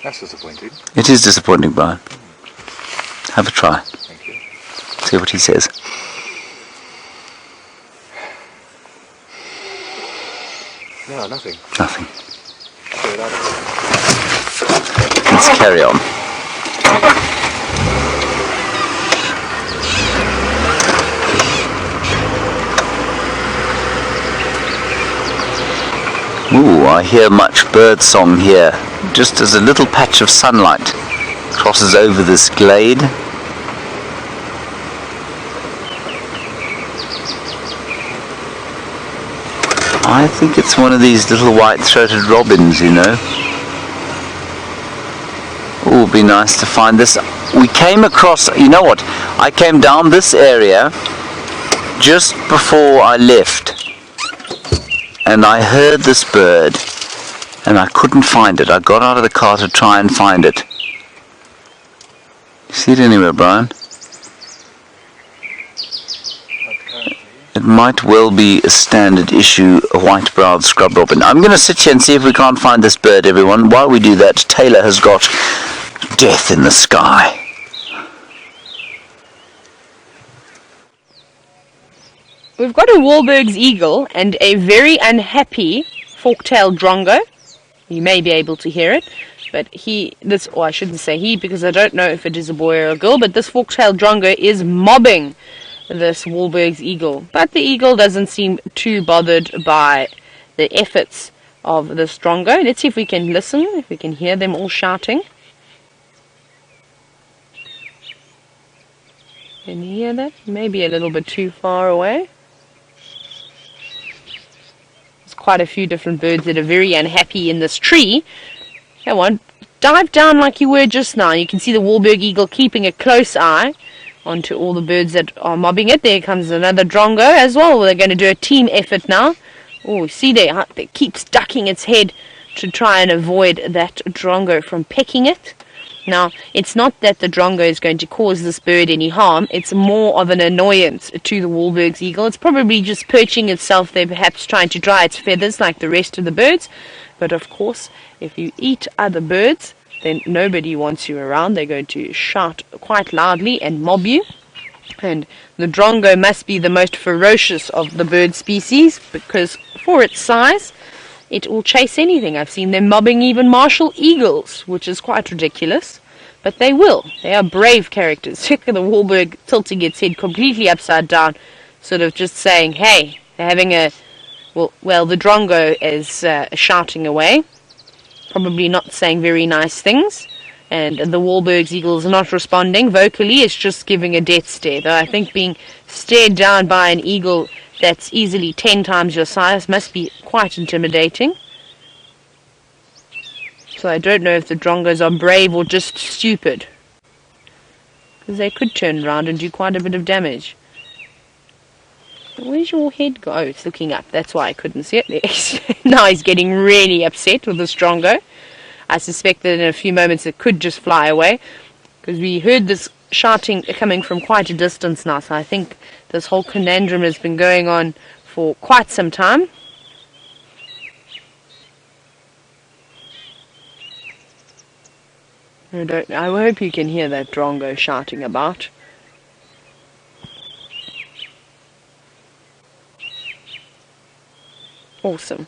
That's disappointing. It is disappointing, Brian. Have a try. Thank you. See what he says. No, nothing. Nothing. So Let's carry on. Ooh, I hear much bird song here, just as a little patch of sunlight crosses over this glade. I think it's one of these little white-throated robins, you know. Ooh, it'd be nice to find this. We came across, you know what, I came down this area just before I left. And I heard this bird, and I couldn't find it. I got out of the car to try and find it. You see it anywhere, Brian? It might well be a standard issue, a white-browed scrub robin. I'm going to sit here and see if we can't find this bird, everyone. While we do that, Taylor has got Death in the Sky. We've got a Whalberg's eagle and a very unhappy fork-tailed drongo. You may be able to hear it, but I shouldn't say he, because I don't know if it is a boy or a girl, but this fork-tailed drongo is mobbing this Whalberg's eagle. But the eagle doesn't seem too bothered by the efforts of this drongo. Let's see if we can listen, if we can hear them all shouting. Can you hear that? Maybe a little bit too far away. Quite a few different birds that are very unhappy in this tree. Come on, dive down like you were just now. You can see the Whalberg eagle keeping a close eye onto all the birds that are mobbing it. There comes another drongo as well. They're going to do a team effort now. Oh, see there, it keeps ducking its head to try and avoid that drongo from pecking it. Now, it's not that the drongo is going to cause this bird any harm. It's more of an annoyance to the Whalberg's eagle. It's probably just perching itself there, perhaps trying to dry its feathers like the rest of the birds. But of course, if you eat other birds, then nobody wants you around. They're going to shout quite loudly and mob you. And the drongo must be the most ferocious of the bird species, because for its size, it will chase anything. I've seen them mobbing even martial eagles, which is quite ridiculous. But they will. They are brave characters. Look at the Whalberg tilting its head completely upside down, sort of just saying, hey, they're having a... Well, the drongo is shouting away, probably not saying very nice things. And the Whalberg's eagle is not responding vocally. It's just giving a death stare. Though I think being stared down by an eagle that's easily 10 times your size must be quite intimidating. So I don't know if the drongos are brave or just stupid, because they could turn around and do quite a bit of damage. Where's your head go? Oh, it's looking up. That's why I couldn't see it. Now he's getting really upset with this drongo. I suspect that in a few moments it could just fly away, because we heard this shouting coming from quite a distance now, so I think this whole conundrum has been going on for quite some time. I hope you can hear that Drongo shouting about. Awesome.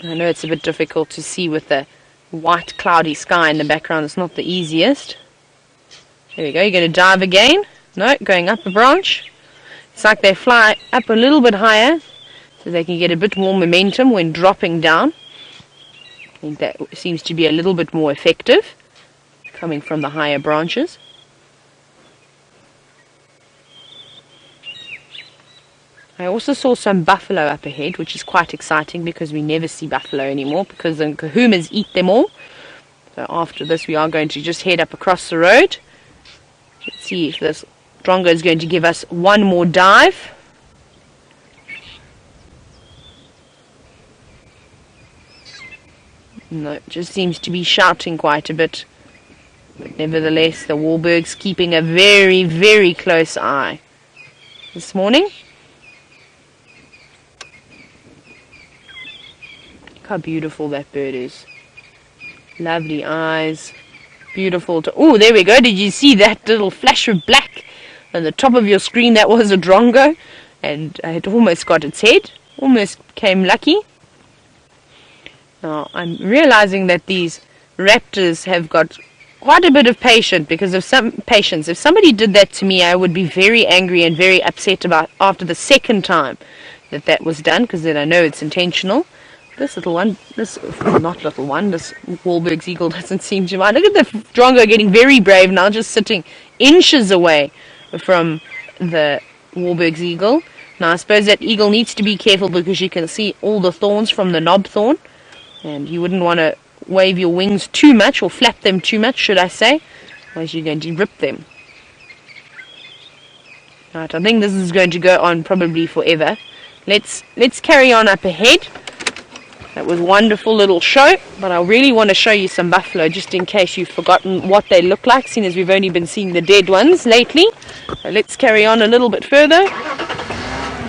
I know it's a bit difficult to see with the white cloudy sky in the background. It's not the easiest. There we go. You're going to dive again. No, going up a branch. It's like they fly up a little bit higher so they can get a bit more momentum when dropping down. I think that seems to be a little bit more effective coming from the higher branches. I also saw some buffalo up ahead, which is quite exciting because we never see buffalo anymore because the kahumas eat them all. So after this we are going to just head up across the road. Let's see if this Drongo is going to give us one more dive. No, it just seems to be shouting quite a bit. But nevertheless, the Whalberg's keeping a very, very close eye this morning. Look how beautiful that bird is. Lovely eyes. Beautiful. Oh, there we go. Did you see that little flash of black on the top of your screen? That was a Drongo. And it almost got its head. Almost came lucky. Now, I'm realizing that these raptors have got quite a bit of patience because of some patience. If somebody did that to me, I would be very angry and very upset about after the second time that was done, because then I know it's intentional. This little one, this Whalberg's eagle doesn't seem to mind. Look at the Drongo getting very brave now, just sitting inches away from the Whalberg's eagle. Now, I suppose that eagle needs to be careful because you can see all the thorns from the knob thorn. And you wouldn't want to wave your wings too much, or flap them too much, should I say, otherwise you're going to rip them. Right, I think this is going to go on probably forever. Let's carry on up ahead. That was a wonderful little show, but I really want to show you some buffalo, just in case you've forgotten what they look like, seeing as we've only been seeing the dead ones lately. So let's carry on a little bit further.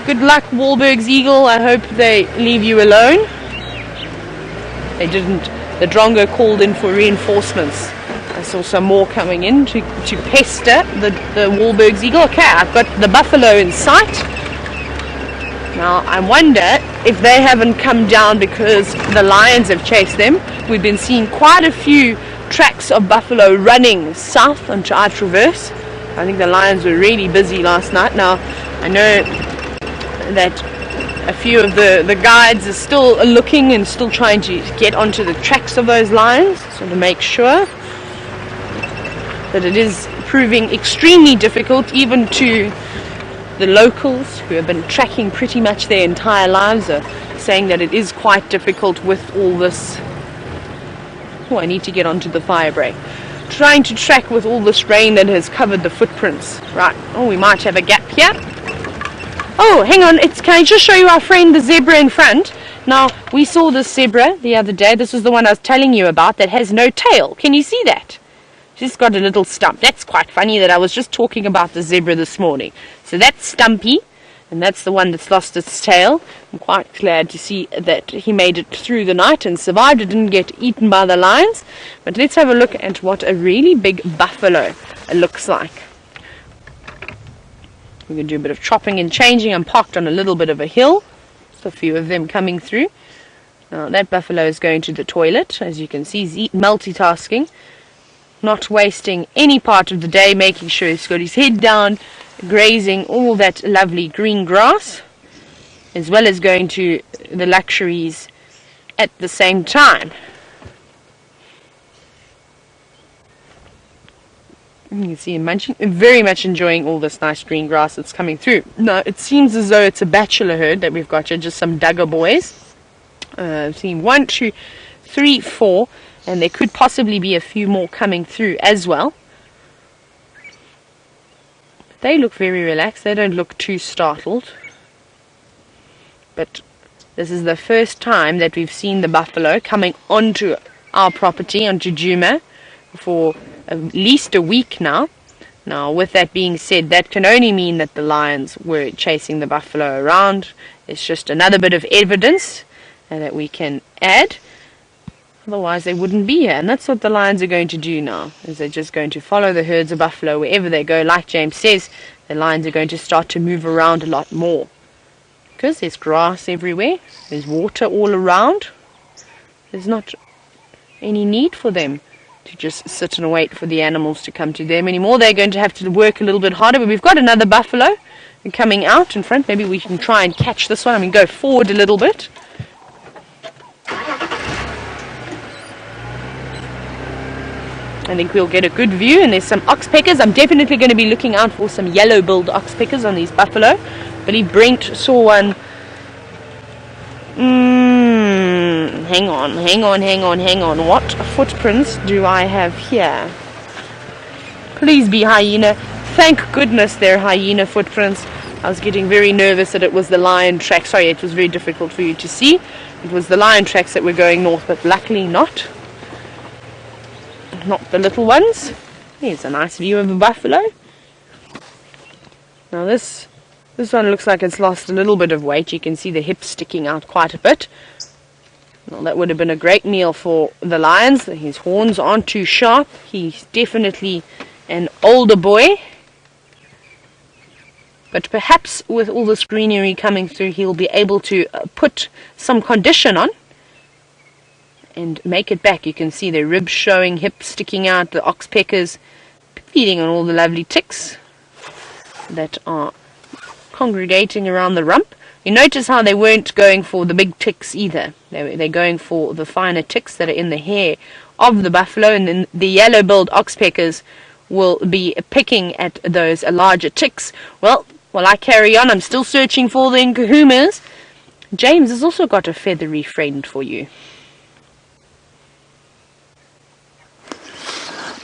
Good luck, Whalberg's eagle. I hope they leave you alone. They didn't. The Drongo called in for reinforcements. I saw some more coming in to pester the Whalberg's eagle. Okay, I've got the buffalo in sight. Now, I wonder if they haven't come down because the lions have chased them. We've been seeing quite a few tracks of buffalo running south onto our traverse. I think the lions were really busy last night. Now, I know that a few of the guides are still looking and still trying to get onto the tracks of those lions, so to make sure that it is proving extremely difficult, even to the locals who have been tracking pretty much their entire lives are saying that it is quite difficult with all this. Oh, I need to get onto the fire break. Trying to track with all this rain that has covered the footprints. Right, oh, we might have a gap here. Oh, hang on, can I just show you our friend the zebra in front? Now, we saw this zebra the other day. This was the one I was telling you about that has no tail. Can you see that? She's got a little stump. That's quite funny that I was just talking about the zebra this morning. So that's Stumpy, and that's the one that's lost its tail. I'm quite glad to see that he made it through the night and survived. It didn't get eaten by the lions. But let's have a look at what a really big buffalo looks like. We're going to do a bit of chopping and changing. I'm parked on a little bit of a hill. Just a few of them coming through. Now that buffalo is going to the toilet. As you can see, he's multitasking. Not wasting any part of the day, making sure he's got his head down, grazing all that lovely green grass, as well as going to the luxuries at the same time. You can see him munching, very much enjoying all this nice green grass that's coming through. Now, it seems as though it's a bachelor herd that we've got here, just some Duggar boys. I've seen 1, 2, 3, 4, and there could possibly be a few more coming through as well. They look very relaxed. They don't look too startled. But This is the first time that we've seen the buffalo coming onto our property, onto Djuma, for at least a week now. Now, with that being said, that can only mean that the lions were chasing the buffalo around. It's just another bit of evidence that we can add. Otherwise, they wouldn't be here. And that's what the lions are going to do now, is they're just going to follow the herds of buffalo wherever they go. Like James says, the lions are going to start to move around a lot more, because there's grass everywhere. There's water all around. There's not any need for them to just sit and wait for the animals to come to them anymore. They're going to have to work a little bit harder. But we've got another buffalo coming out in front. Maybe we can try and catch this one. I mean, go forward a little bit. I think we'll get a good view. And there's some oxpeckers. I'm definitely going to be looking out for some yellow-billed oxpeckers on these buffalo. I believe Brent saw one. Hang on. What footprints do I have here? Please be hyena. Thank goodness they're hyena footprints. I was getting very nervous that it was the lion tracks. Sorry, it was very difficult for you to see. It was the lion tracks that were going north, but luckily not. Not the little ones. Here's a nice view of a buffalo. Now this one looks like it's lost a little bit of weight. You can see the hips sticking out quite a bit. Well, that would have been a great meal for the lions. His horns aren't too sharp. He's definitely an older boy. But perhaps with all this greenery coming through, he'll be able to put some condition on and make it back. You can see the ribs showing, hips sticking out, the oxpeckers feeding on all the lovely ticks that are congregating around the rump. You notice how they weren't going for the big ticks either. They're going for the finer ticks that are in the hair of the buffalo, and then the yellow-billed oxpeckers will be picking at those larger ticks. Well, while I carry on, I'm still searching for the nkuhumas. James has also got a feathery friend for you.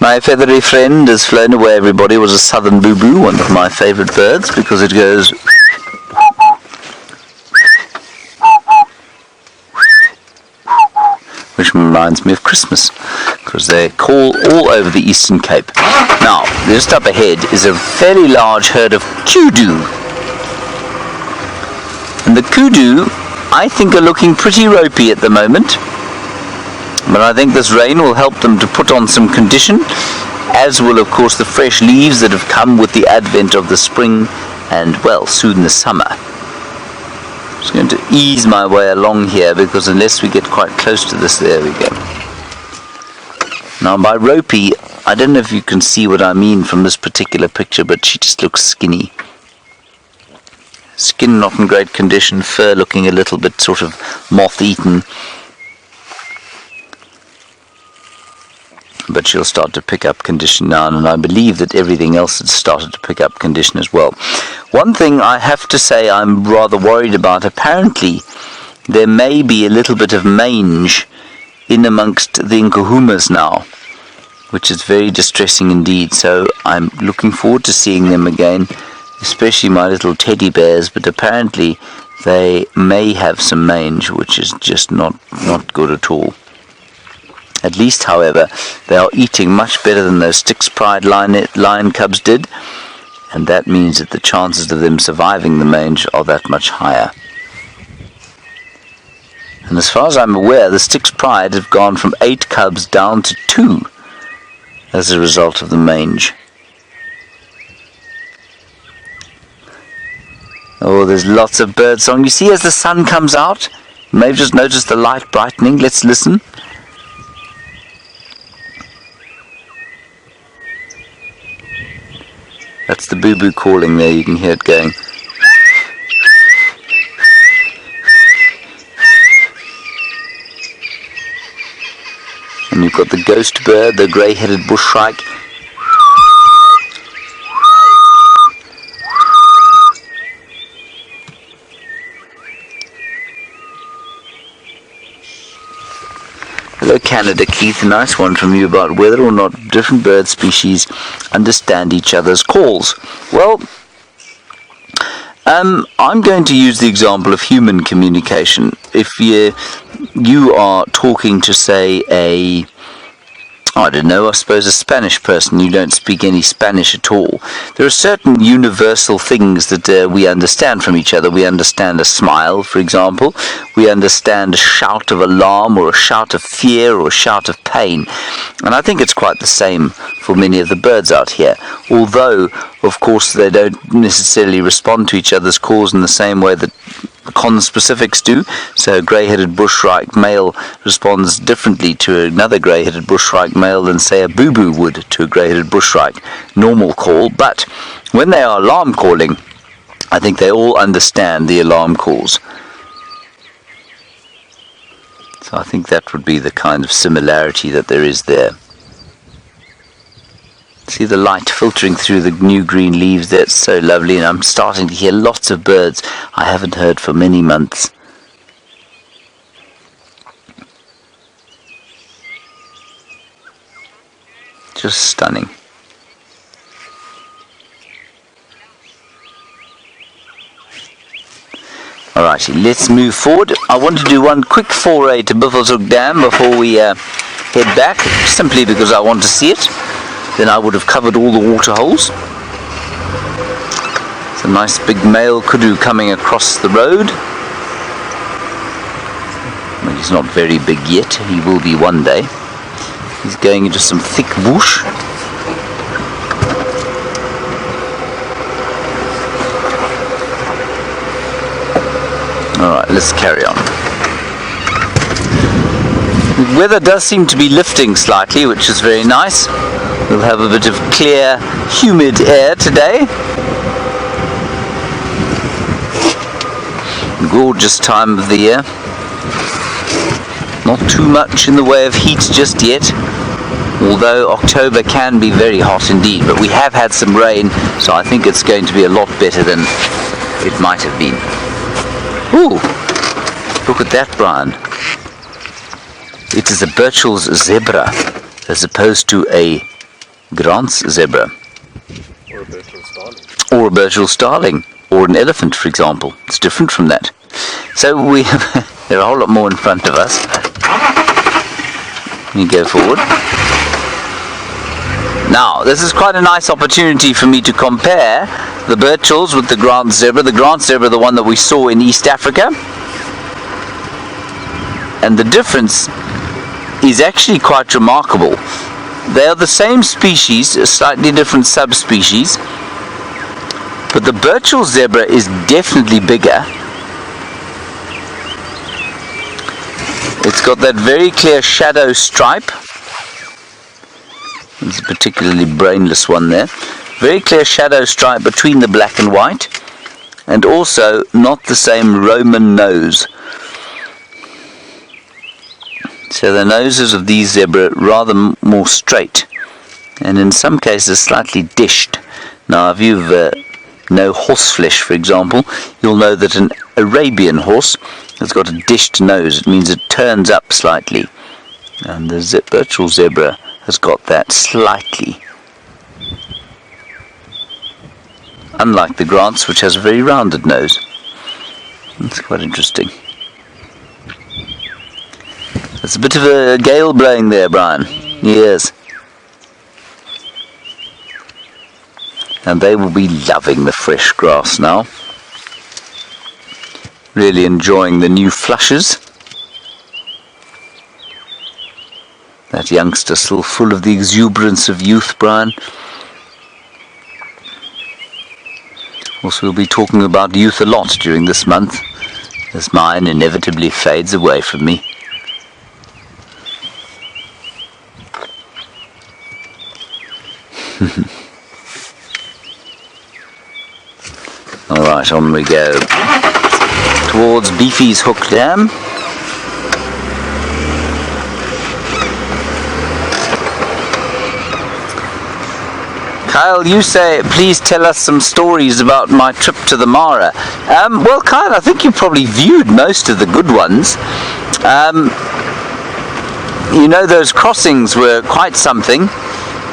My feathery friend has flown away, everybody. It was a southern boo-boo, one of my favourite birds, because it goes... which reminds me of Christmas, because they call all over the Eastern Cape. Now, just up ahead is a fairly large herd of Kudu. And the Kudu, I think, are looking pretty ropey at the moment. But I think this rain will help them to put on some condition, as will, of course, the fresh leaves that have come with the advent of the spring and, well, soon the summer. I'm just going to ease my way along here, because unless we get quite close to this, there we go. Now, by ropey, I don't know if you can see what I mean from this particular picture, but she just looks skinny. Skin not in great condition, fur looking a little bit sort of moth-eaten. But she'll start to pick up condition now, and I believe that everything else has started to pick up condition as well. One thing I have to say I'm rather worried about, apparently there may be a little bit of mange in amongst the nkuhumas now, which is very distressing indeed. So I'm looking forward to seeing them again, especially my little teddy bears, but apparently they may have some mange, which is just not good at all. At least, however, they are eating much better than those Styx Pride lion cubs did, and that means that the chances of them surviving the mange are that much higher. And as far as I'm aware, the Styx Pride have gone from 8 cubs down to 2 as a result of the mange. Oh, there's lots of bird song. You see, as the sun comes out, you may have just noticed the light brightening. Let's listen. That's the boo-boo calling there, you can hear it going. And you've got the ghost bird, the grey-headed bushshrike. Hello Canada, Keith, a nice one from you about whether or not different bird species understand each other's calls. Well, I'm going to use the example of human communication. If you are talking to, say, I suppose a Spanish person, you don't speak any Spanish at all. There are certain universal things that we understand from each other. We understand a smile, for example. We understand a shout of alarm or a shout of fear or a shout of pain. And I think it's quite the same for many of the birds out here. Although, of course, they don't necessarily respond to each other's calls in the same way that conspecifics do. So a grey-headed bushshrike male responds differently to another grey-headed bushshrike male than, say, a boo-boo would to a grey-headed bushshrike normal call. But when they are alarm calling, I think they all understand the alarm calls. So I think that would be the kind of similarity that there is there. See the light filtering through the new green leaves there, it's so lovely, and I'm starting to hear lots of birds I haven't heard for many months. Just stunning. Alrighty, let's move forward. I want to do one quick foray to Bufflao Dam before we head back, simply because I want to see it. Then I would have covered all the water holes. It's a nice big male kudu coming across the road. Well, he's not very big yet, he will be one day. He's going into some thick bush. Alright, let's carry on. The weather does seem to be lifting slightly, which is very nice. We'll have a bit of clear, humid air today. Gorgeous time of the year. Not too much in the way of heat just yet, although October can be very hot indeed. But we have had some rain, so I think it's going to be a lot better than it might have been. Ooh, look at that, Brian. It is a Burchell's zebra, as opposed to a Grant's zebra. Or a Burchell starling. Or a Burchell starling. Or an elephant, for example. It's different from that. So we have, there are a whole lot more in front of us. Let me go forward. Now, this is quite a nice opportunity for me to compare the Burchells with the Grant zebra. The Grant zebra, the one that we saw in East Africa. And the difference is actually quite remarkable. They are the same species, a slightly different subspecies, but the Burchell zebra is definitely bigger. It's got that very clear shadow stripe. There's a particularly brainless one there. Very clear shadow stripe between the black and white, and also not the same Roman nose. So the noses of these zebra are rather more straight, and in some cases slightly dished. Now, if you know horseflesh, for example, you'll know that an Arabian horse has got a dished nose. It means it turns up slightly, and the Burchell zebra has got that slightly. Unlike the Grants, which has a very rounded nose. That's quite interesting. There's a bit of a gale blowing there, Brian. Yes. And they will be loving the fresh grass now. Really enjoying the new flushes. That youngster still full of the exuberance of youth, Brian. Also, we'll be talking about youth a lot during this month, as mine inevitably fades away from me. Alright, on we go towards Beefy's Hook Dam. Kyle, you say, please tell us some stories about my trip to the Mara. Well, Kyle, I think you probably viewed most of the good ones. You know, those crossings were quite something.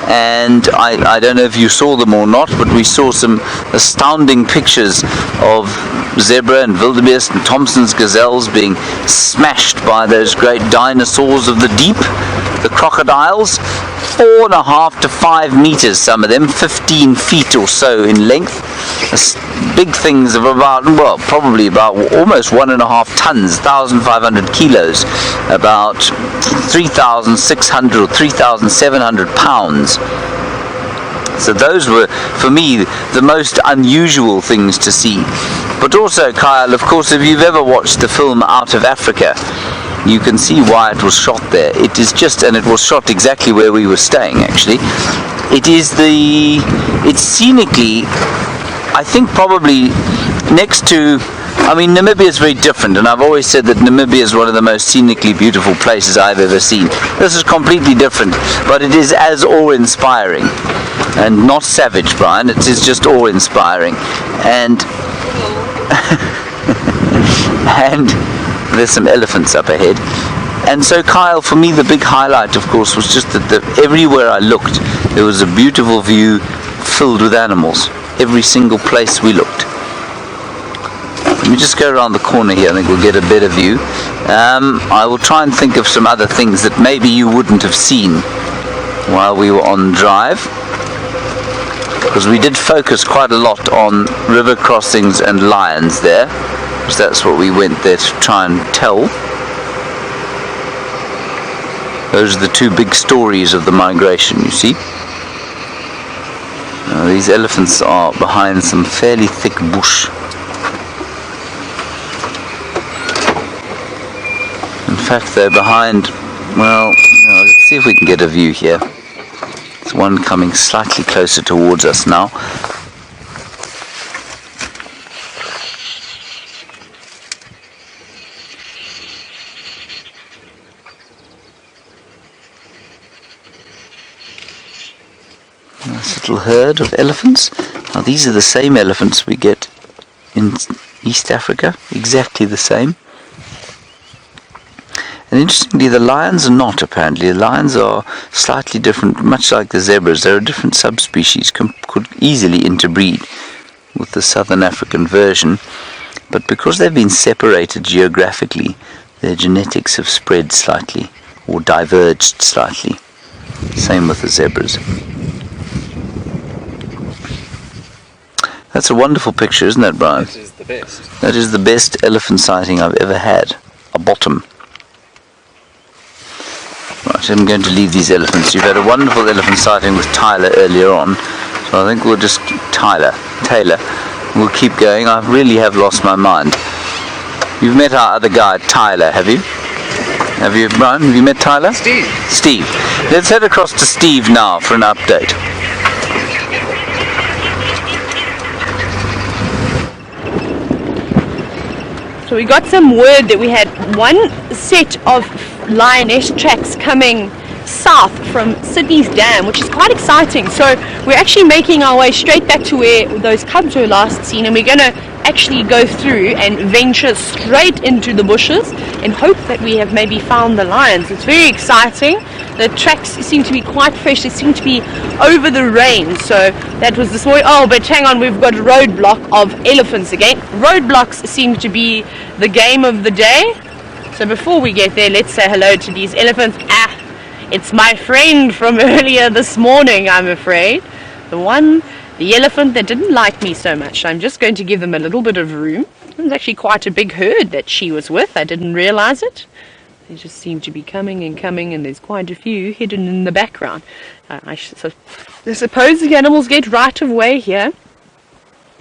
and I don't know if you saw them or not, but we saw some astounding pictures of zebra and wildebeest and Thompson's gazelles being smashed by those great dinosaurs of the deep, the crocodiles. 4.5 to 5 meters, some of them 15 feet or so in length. Big things of about, well, probably about almost 1.5 tons, 1,500 kilos, about 3,600 or 3,700 pounds. So those were, for me, the most unusual things to see. But also, Kyle, of course, if you've ever watched the film Out of Africa, you can see why it was shot there. It is just, and it was shot exactly where we were staying, actually. It's scenically, I think probably next to, I mean, Namibia is very different, and I've always said that Namibia is one of the most scenically beautiful places I've ever seen. This is completely different, but it is as awe-inspiring, and not savage, Brian. It is just awe-inspiring, and and there's some elephants up ahead. And so, Kyle, for me the big highlight, of course, was just that everywhere I looked there was a beautiful view filled with animals. Every single place we looked. Let me just go around the corner here. I think we'll get a better view. I will try and think of some other things that maybe you wouldn't have seen while we were on drive, because we did focus quite a lot on river crossings and lions there, because that's what we went there to try and tell. Those are the two big stories of the migration, you see. These elephants are behind some fairly thick bush. In fact, they're behind, well, let's see if we can get a view here. There's one coming slightly closer towards us now. Nice little herd of elephants. Now these are the same elephants we get in East Africa, exactly the same. And interestingly, the lions are not, apparently. The lions are slightly different, much like the zebras. They're a different subspecies, could easily interbreed with the southern African version. But because they've been separated geographically, their genetics have spread slightly, or diverged slightly. Same with the zebras. That's a wonderful picture, isn't it, Brian? That is the best. That is the best elephant sighting I've ever had. A bottom. Right, I'm going to leave these elephants. You've had a wonderful elephant sighting with Tyler earlier on, so I think we'll just Taylor. We'll keep going. I really have lost my mind. You've met our other guy, Tyler, have you? Have you, Brian? Have you met Tyler? Steve. Let's head across to Steve now for an update. So we got some word that we had one set of lioness tracks coming south from Sydney's dam, which is quite exciting. So we're actually making our way straight back to where those cubs were last seen, and we're going to actually go through and venture straight into the bushes and hope that we have maybe found the lions. It's very exciting. The tracks seem to be quite fresh. They seem to be over the rain. So that was this morning. Oh, but hang on, we've got a roadblock of elephants again. Roadblocks seem to be the game of the day. So before we get there, let's say hello to these elephants. It's my friend from earlier this morning, I'm afraid. The elephant that didn't like me so much. I'm just going to give them a little bit of room. It was actually quite a big herd that she was with. I didn't realize it. They just seem to be coming, and there's quite a few hidden in the background. I suppose the animals get right of way here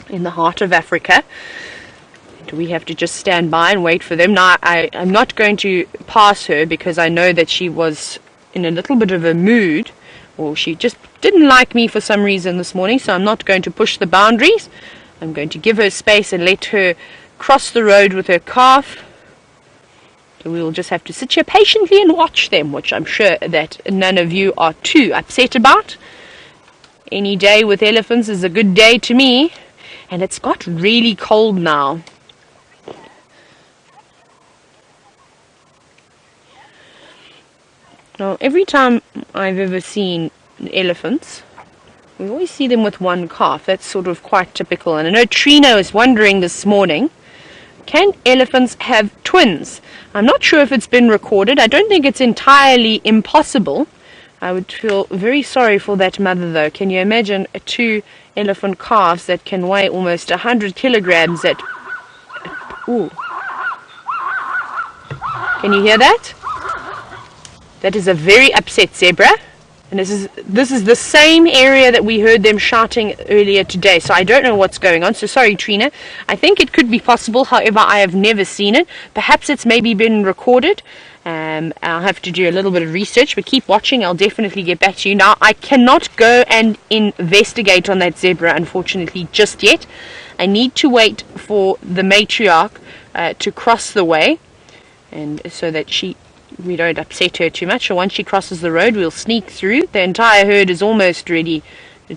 in the heart of Africa. Do we have to just stand by and wait for them? Now, I'm not going to pass her because I know that she was in a little bit of a mood, or she just didn't like me for some reason this morning, so I'm not going to push the boundaries. I'm going to give her space and let her cross the road with her calf. So we'll just have to sit here patiently and watch them, which I'm sure that none of you are too upset about. Any day with elephants is a good day to me, and it's got really cold now. Now, every time I've ever seen elephants, we always see them with one calf. That's sort of quite typical. And I know Trina was wondering this morning, can elephants have twins? I'm not sure if it's been recorded. I don't think it's entirely impossible. I would feel very sorry for that mother though. Can you imagine two elephant calves that can weigh almost 100 kilograms at... Ooh. Can you hear that? That is a very upset zebra. And this is the same area that we heard them shouting earlier today. So I don't know what's going on. So sorry, Trina. I think it could be possible. However, I have never seen it. Perhaps it's maybe been recorded. I'll have to do a little bit of research. But keep watching. I'll definitely get back to you. Now, I cannot go and investigate on that zebra, unfortunately, just yet. I need to wait for the matriarch to cross the way. And so that we don't upset her too much. So once she crosses the road, we'll sneak through. The entire herd is almost ready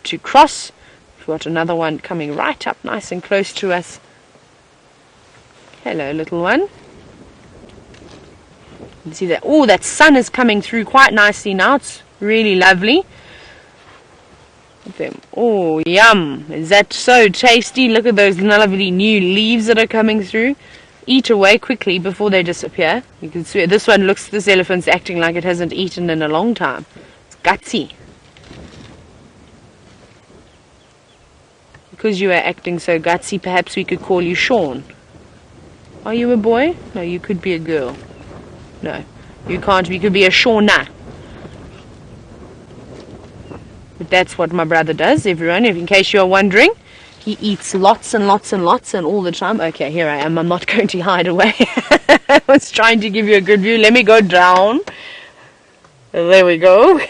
to cross. We've got another one coming right up nice and close to us. Hello, little one. You can see that. Oh, that sun is coming through quite nicely now. It's really lovely. Oh, yum. Is that so tasty? Look at those lovely new leaves that are coming through. Eat away quickly before they disappear. You can see this elephant's acting like it hasn't eaten in a long time. It's gutsy. Because you are acting so gutsy, perhaps we could call you Sean. Are you a boy? No, you could be a girl. No, you can't. You could be a Shauna. But that's what my brother does, everyone, in case you're wondering. He eats lots and lots and lots and all the time. Okay, here I am. I'm not going to hide away. I was trying to give you a good view. Let me go down. There we go.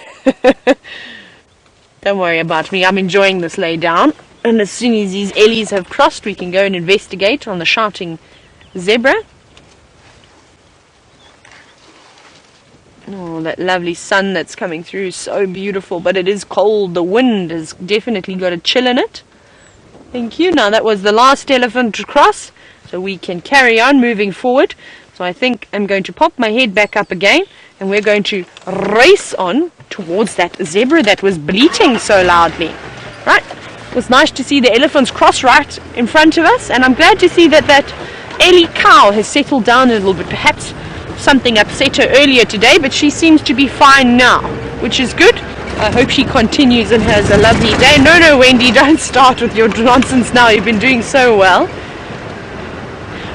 Don't worry about me. I'm enjoying this lay down. And as soon as these Ellies have crossed, we can go and investigate on the shouting zebra. Oh, that lovely sun that's coming through is so beautiful. But it is cold. The wind has definitely got a chill in it. Thank you. Now that was the last elephant to cross, so we can carry on moving forward. So I think I'm going to pop my head back up again, and we're going to race on towards that zebra that was bleating so loudly. Right, it was nice to see the elephants cross right in front of us, and I'm glad to see that Ellie cow has settled down a little bit. Perhaps something upset her earlier today, but she seems to be fine now, which is good. I hope she continues and has a lovely day. No, Wendy, don't start with your nonsense now. You've been doing so well.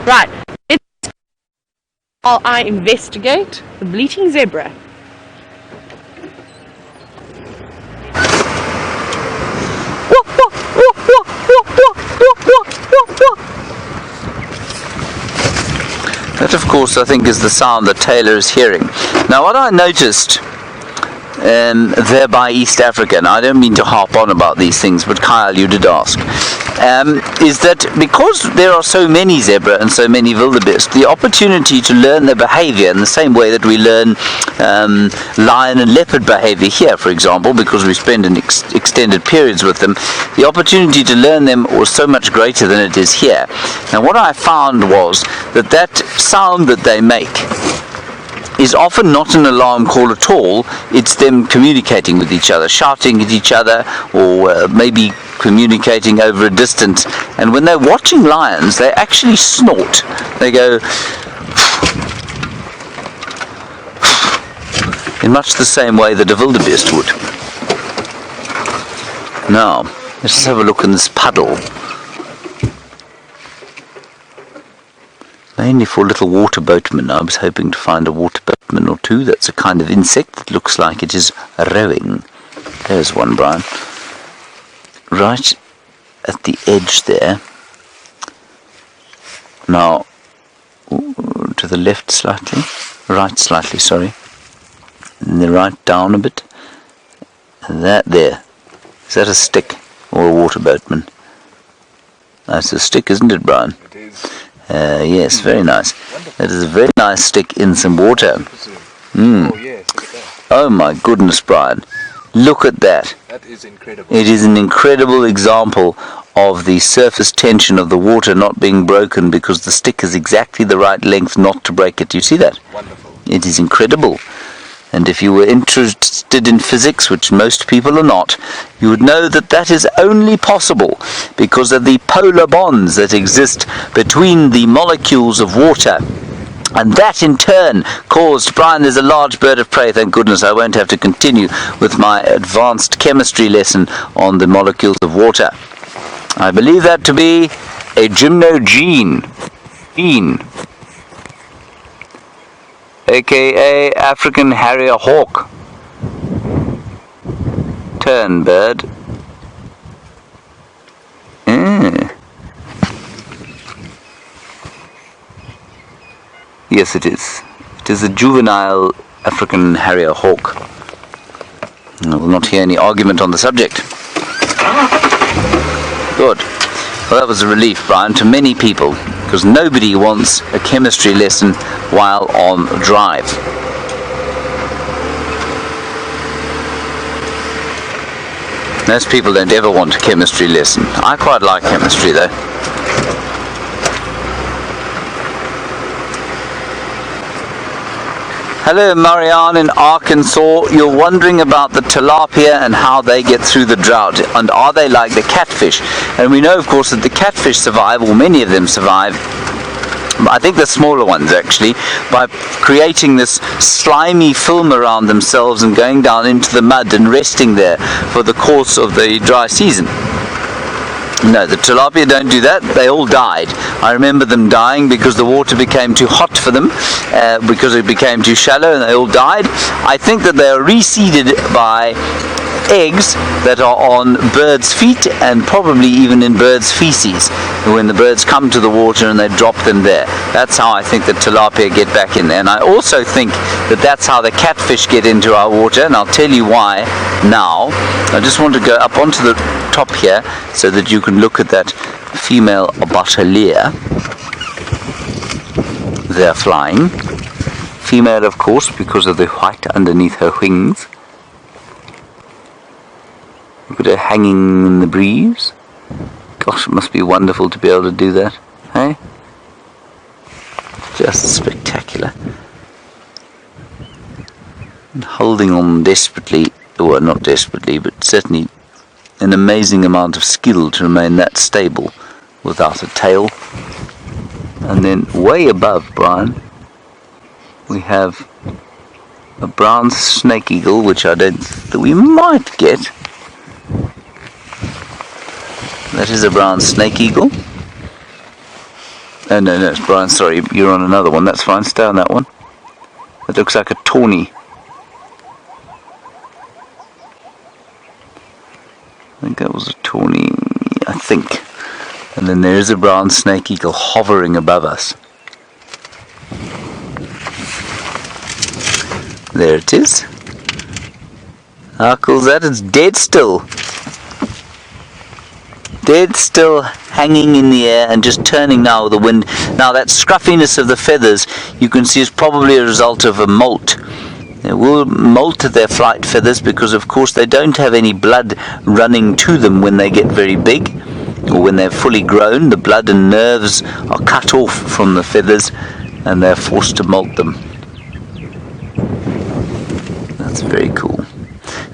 Right. While I investigate the bleating zebra. That, of course, I think is the sound that Taylor is hearing. Now, what I noticed there by East Africa, and I don't mean to harp on about these things, but Kyle, you did ask, is that because there are so many zebra and so many wildebeest, the opportunity to learn their behavior in the same way that we learn lion and leopard behavior here, for example, because we spend extended periods with them, the opportunity to learn them was so much greater than it is here. Now, what I found was that sound that they make is often not an alarm call at all. It's them communicating with each other, shouting at each other, or maybe communicating over a distance. And when they're watching lions, they actually snort. They go in much the same way that a wildebeest would. Now, let's just have a look in this puddle. Mainly for little water boatmen. I was hoping to find a water boatman or two. That's a kind of insect that looks like it is rowing. There's one, Brian. Right at the edge there. Now, to the left slightly. Right slightly, sorry. And then right down a bit. And that there. Is that a stick or a water boatman? That's a stick, isn't it, Brian? It is. Yes, very nice. Wonderful. That is a very nice stick in some water. Oh yes, look at that. Oh my goodness, Brian. Look at that. That is incredible. It is an incredible example of the surface tension of the water not being broken because the stick is exactly the right length not to break it. Do you see that? Wonderful. It is incredible. And if you were interested in physics, which most people are not, you would know that that is only possible because of the polar bonds that exist between the molecules of water. And that in turn caused, Brian, there's a large bird of prey, thank goodness I won't have to continue with my advanced chemistry lesson on the molecules of water. I believe that to be a gymnogene, aka African harrier hawk, tern bird. Yes, it is. It is a juvenile African harrier hawk. I will not hear any argument on the subject. Good. Well, that was a relief, Brian, to many people, because nobody wants a chemistry lesson while on drive. Most people don't ever want a chemistry lesson. I quite like chemistry, though. Hello, Marianne in Arkansas. You're wondering about the tilapia and how they get through the drought, and are they like the catfish? And we know, of course, that the catfish survive, or many of them survive, I think the smaller ones actually, by creating this slimy film around themselves and going down into the mud and resting there for the course of the dry season. No, the tilapia don't do that. They all died. I remember them dying because the water became too hot for them, because it became too shallow, and they all died. I think that they are reseeded by eggs that are on birds' feet and probably even in birds' feces when the birds come to the water and they drop them there. That's how I think the tilapia get back in there. And I also think that that's how the catfish get into our water, and I'll tell you why now. I just want to go up onto the top here so that you can look at that female bateleur. They're flying. Female, of course, because of the white underneath her wings. Look at her hanging in the breeze. Gosh, it must be wonderful to be able to do that, eh? Just spectacular. And holding on desperately, well, not desperately, but certainly an amazing amount of skill to remain that stable without a tail. And then way above, Brian, we have a brown snake eagle, which I don't think that we might get. That is a brown snake eagle. Oh, no, it's Brian, sorry, you're on another one. That's fine, stay on that one. That looks like a tawny. I think that was a tawny, I think. And then there is a brown snake eagle hovering above us. There it is. How cool is that? It's dead still. Dead still, hanging in the air and just turning now with the wind. Now that scruffiness of the feathers you can see is probably a result of a molt. They will molt their flight feathers because of course they don't have any blood running to them when they get very big, or when they're fully grown. The blood and nerves are cut off from the feathers and they're forced to molt them. That's very cool.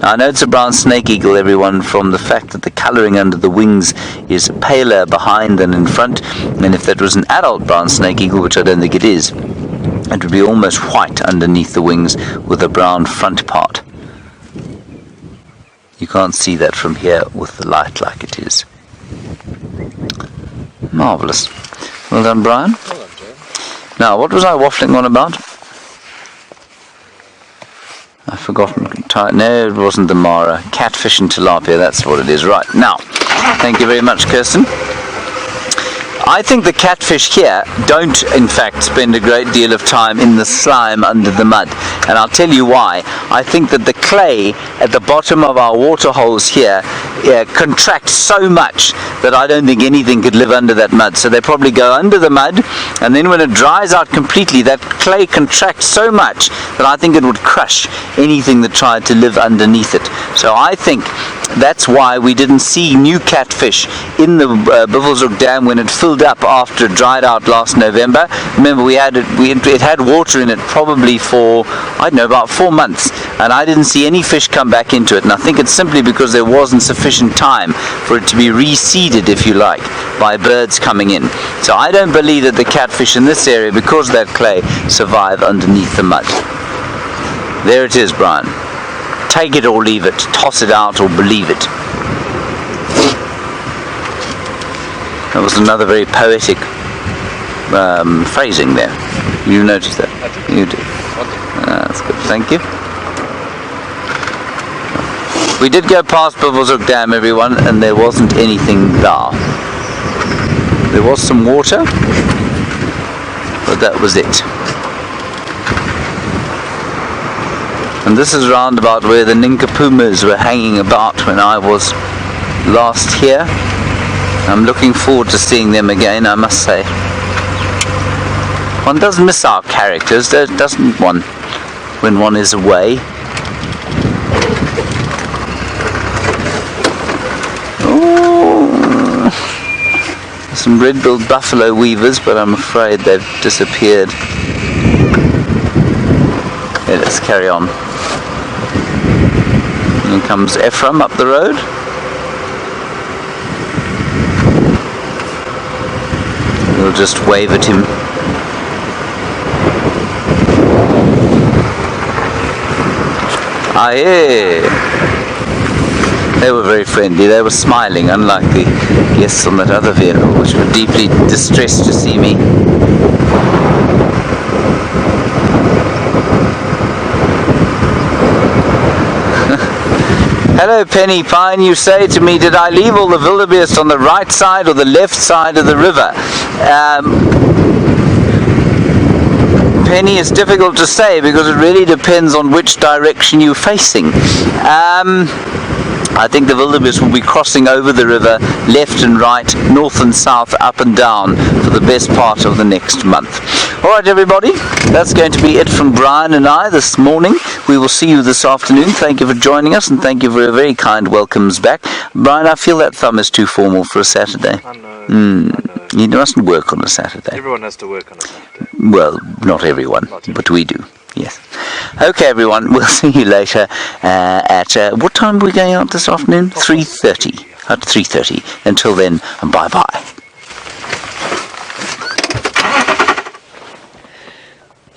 Now, I know it's a brown snake eagle, everyone, from the fact that the colouring under the wings is paler behind than in front, and if that was an adult brown snake eagle, which I don't think it is, it would be almost white underneath the wings with a brown front part. You can't see that from here with the light like it is. Marvellous. Well done, Brian. Well done, Joe. Now, what was I waffling on about? I've forgotten. No, it wasn't the Mara. Catfish and tilapia, that's what it is. Right, now, thank you very much, Kirsten. I think the catfish here don't, in fact, spend a great deal of time in the slime under the mud. And I'll tell you why. I think that the clay at the bottom of our water holes here contracts so much that I don't think anything could live under that mud. So they probably go under the mud, and then when it dries out completely, that clay contracts so much that I think it would crush anything that tried to live underneath it. So I think That's why we didn't see new catfish in the Bufflao Dam when it filled up after it dried out last November. Remember, it had water in it probably for, I don't know, about 4 months, and I didn't see any fish come back into it. And I think it's simply because there wasn't sufficient time for it to be reseeded, if you like, by birds coming in. So I don't believe that the catfish in this area, because of that clay, survive underneath the mud. There it is, Brian. Take it or leave it, toss it out or believe it. That was another very poetic phrasing there. You noticed that? You did. That's good, thank you. We did go past Bufflao Dam, everyone, and there wasn't anything there. There was some water, but that was it. And this is round about where the ninkapumas were hanging about when I was last here. I'm looking forward to seeing them again, I must say. One does miss our characters, doesn't one, when one is away? Oh, some red-billed buffalo weavers, but I'm afraid they've disappeared. Yeah, let's carry on. Here comes Ephraim up the road. We'll just wave at him. Ah, yeah. They were very friendly. They were smiling, unlike the guests on that other vehicle, which were deeply distressed to see me. Hello Penny Pine, you say to me, did I leave all the wildebeest on the right side or the left side of the river? Penny, it's difficult to say because it really depends on which direction you're facing. I think the wildebeest will be crossing over the river left and right, north and south, up and down for the best part of the next month. Alright everybody, that's going to be it from Brian and I this morning. We will see you this afternoon. Thank you for joining us and thank you for a very kind welcomes back. Brian, I feel that thumb is too formal for a Saturday. I know. You mustn't work on a Saturday. Everyone has to work on a Saturday. Well, not everyone, but we do. Yes. Okay, everyone. We'll see you later at what time are we going out this afternoon? 3:30. At 3:30. Until then, and bye-bye.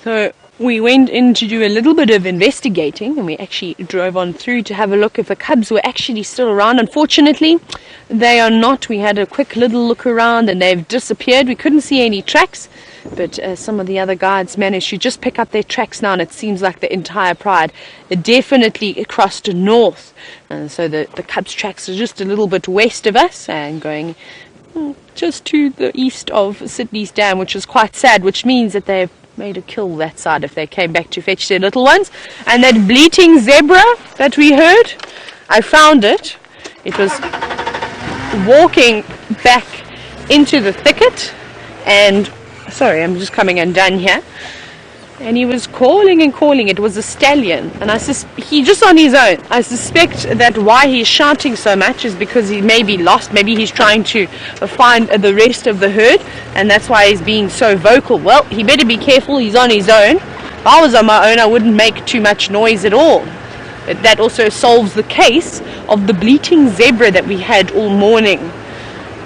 So we went in to do a little bit of investigating, and we actually drove on through to have a look if the cubs were actually still around. Unfortunately, they are not. We had a quick little look around and they've disappeared. We couldn't see any tracks, but some of the other guides managed to just pick up their tracks now, and it seems like the entire pride definitely crossed north. So the cubs' tracks are just a little bit west of us and going just to the east of Sydney's Dam, which is quite sad, which means that they've made a kill that side if they came back to fetch their little ones. And that bleating zebra that we heard, I found it. It was walking back into the thicket, and sorry, I'm just coming undone here, and he was calling and calling. It was a stallion, and he just on his own. I suspect that why he's shouting so much is because he may be lost. Maybe he's trying to find the rest of the herd, and that's why he's being so vocal. Well, he better be careful. He's on his own. If I was on my own, I wouldn't make too much noise at all. That also solves the case of the bleating zebra that we had all morning.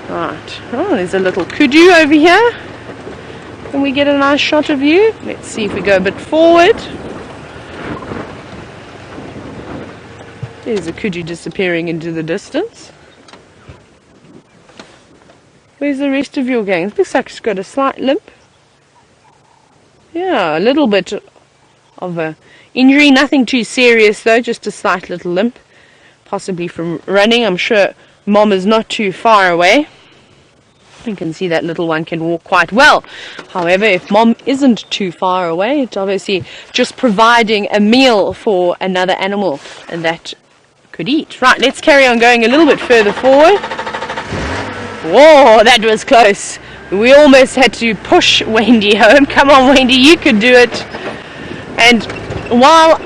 Right. Oh, there's a little kudu over here. Can we get a nice shot of you? Let's see if we go a bit forward. There's a kudu disappearing into the distance. Where's the rest of your gang? It looks like it's got a slight limp. Yeah, a little bit of a injury. Nothing too serious though, just a slight little limp. Possibly from running. I'm sure Mom is not too far away. You can see that little one can walk quite well. However, if Mom isn't too far away, it's obviously just providing a meal for another animal and that could eat. Right, let's carry on going a little bit further forward. Whoa, that was close. We almost had to push Wendy home. Come on, Wendy, you could do it. And while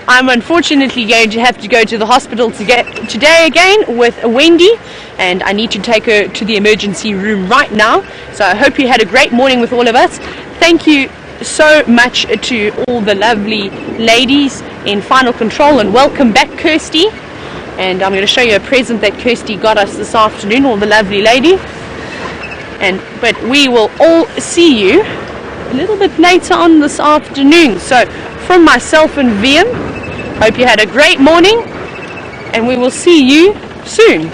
I'm unfortunately going to have to go to the hospital today again with Wendy, and I need to take her to the emergency room right now. So I hope you had a great morning with all of us. Thank you so much to all the lovely ladies in Final Control, and welcome back, Kirsty. And I'm going to show you a present that Kirsty got us this afternoon, all the lovely lady. But we will all see you a little bit later on this afternoon. So from myself and VM, hope you had a great morning, and we will see you soon.